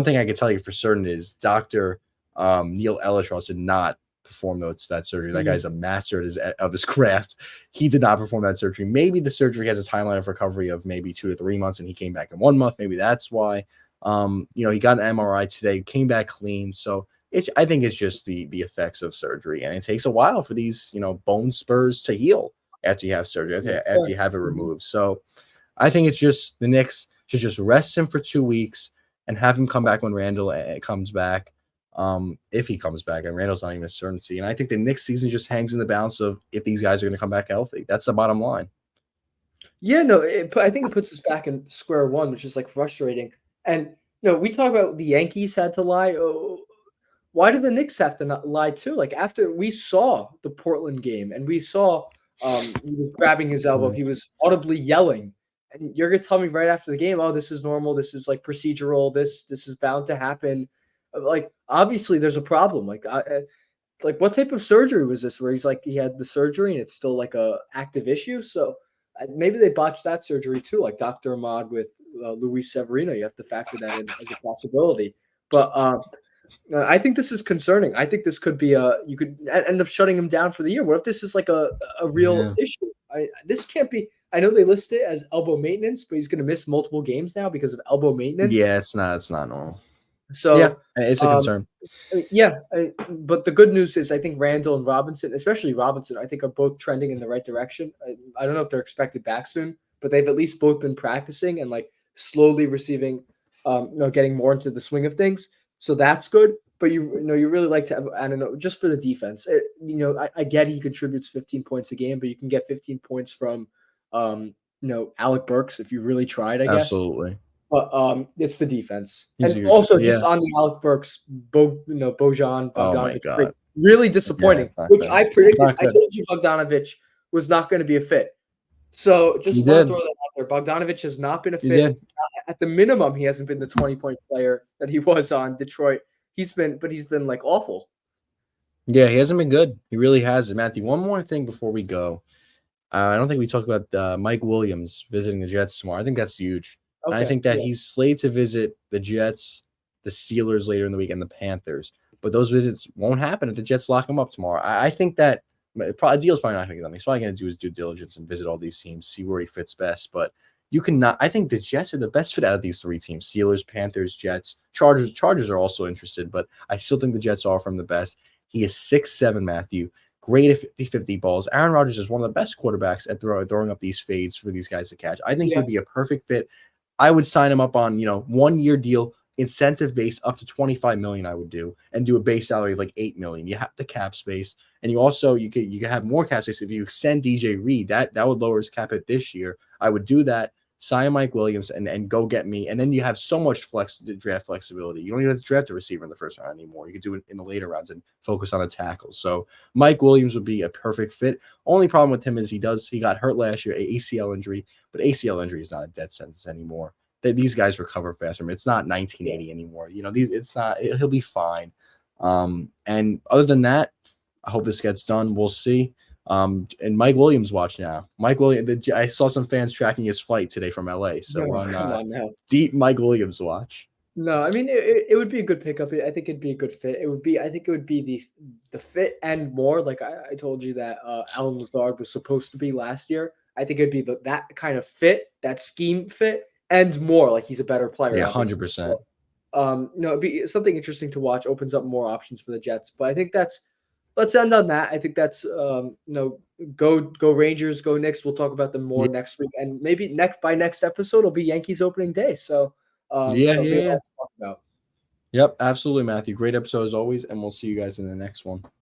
S2: thing I can tell you for certain is Dr. Neil Ellishaw did not perform that surgery. That guy's a master of his craft. He did not perform that surgery. Maybe the surgery has a timeline of recovery of maybe 2 to 3 months, and he came back in 1 month. Maybe that's why. He got an MRI today, came back clean. So I think it's just the effects of surgery, and it takes a while for these bone spurs to heal after you have surgery, after you have it removed. So I think it's just the Knicks should just rest him for 2 weeks and have him come back when Randall comes back. If he comes back, and Randall's not even a certainty. And I think the Knicks season just hangs in the balance of if these guys are going to come back healthy. That's the bottom line.
S1: Yeah, no, I think it puts us back in square one, which is like frustrating. And we talk about the Yankees had to lie. Oh, why do the Knicks have to not lie too? Like after we saw the Portland game and we saw he was grabbing his elbow, he was audibly yelling, and you're gonna tell me right after the game, oh, this is normal, this is like procedural, this is bound to happen. Like obviously there's a problem. Like what type of surgery was this? Where he's like he had the surgery and it's still like a active issue. So maybe they botched that surgery too, like Dr. Ahmad with Luis Severino. You have to factor that in as a possibility. But I think this is concerning. I think this could be you could end up shutting him down for the year. What if this is like a real issue? This can't be. I know they list it as elbow maintenance, but he's going to miss multiple games now because of elbow maintenance.
S2: Yeah, it's not normal.
S1: So
S2: yeah, it's a concern.
S1: But the good news is I think Randall and Robinson, especially Robinson, I think are both trending in the right direction. I don't know if they're expected back soon, but they've at least both been practicing and like slowly receiving, getting more into the swing of things. So that's good. But you really like to have, I don't know, just for the defense. I get he contributes 15 points a game, but you can get 15 points from, Alec Burks if you really tried, I guess.
S2: Absolutely.
S1: But it's the defense. And also just on the Alec Burks, Bojan Bogdanovic, really disappointing. Which I predicted. I told you Bogdanovic was not going to be a fit. So just want to throw that out there. Bogdanovic has not been a fit. At the minimum, he hasn't been the 20-point player that he was on Detroit. He's been like awful.
S2: Yeah, he hasn't been good. He really hasn't. Matthew, one more thing before we go. I don't think we talked about Mike Williams visiting the Jets tomorrow. I think that's huge. Okay, I think that he's slated to visit the Jets, the Steelers later in the week, and the Panthers. But those visits won't happen if the Jets lock him up tomorrow. I think that deal's probably not going to get done. He's probably going to do his due diligence and visit all these teams, see where he fits best. But you cannot. I think the Jets are the best fit out of these 3 teams: Steelers, Panthers, Jets, Chargers. Chargers are also interested, but I still think the Jets offer him the best. He is 6'7", Matthew. great at 50-50 balls. Aaron Rodgers is one of the best quarterbacks at throwing up these fades for these guys to catch. I think
S1: Yeah.
S2: he'd be a perfect fit. I would sign him up on, 1-year deal, incentive base up to 25 million. I would do, and do a base salary of like 8 million. You have the cap space, and you could have more cap space if you extend DJ Reed. That would lower his cap hit this year. I would do that. Sign Mike Williams and go get me. And then you have so much draft flexibility. You don't even have to draft a receiver in the first round anymore. You could do it in the later rounds and focus on a tackle. So Mike Williams would be a perfect fit. Only problem with him is he got hurt last year, ACL injury, but ACL injury is not a death sentence anymore. These guys recover faster. It's not 1980 anymore. He'll be fine. And other than that, I hope this gets done. We'll see. And Mike Williams watch now. Mike Williams. I saw some fans tracking his flight today from LA. So
S1: No,
S2: we're on
S1: come on now.
S2: deep Mike Williams watch.
S1: No, I mean it would be a good pickup. I think it'd be a good fit. I think it would be the fit and more. Like I told you that Alan Lazard was supposed to be last year. I think it'd be that kind of fit, that scheme fit, and more. Like he's a better player.
S2: Yeah,
S1: obviously.
S2: 100%.
S1: It'd be something interesting to watch. Opens up more options for the Jets. But I think let's end on that. I think that's go Rangers, go Knicks. We'll talk about them more next week, and maybe next episode will be Yankees opening day. So
S2: yeah.
S1: To talk about.
S2: Yep, absolutely, Matthew. Great episode as always, and we'll see you guys in the next one.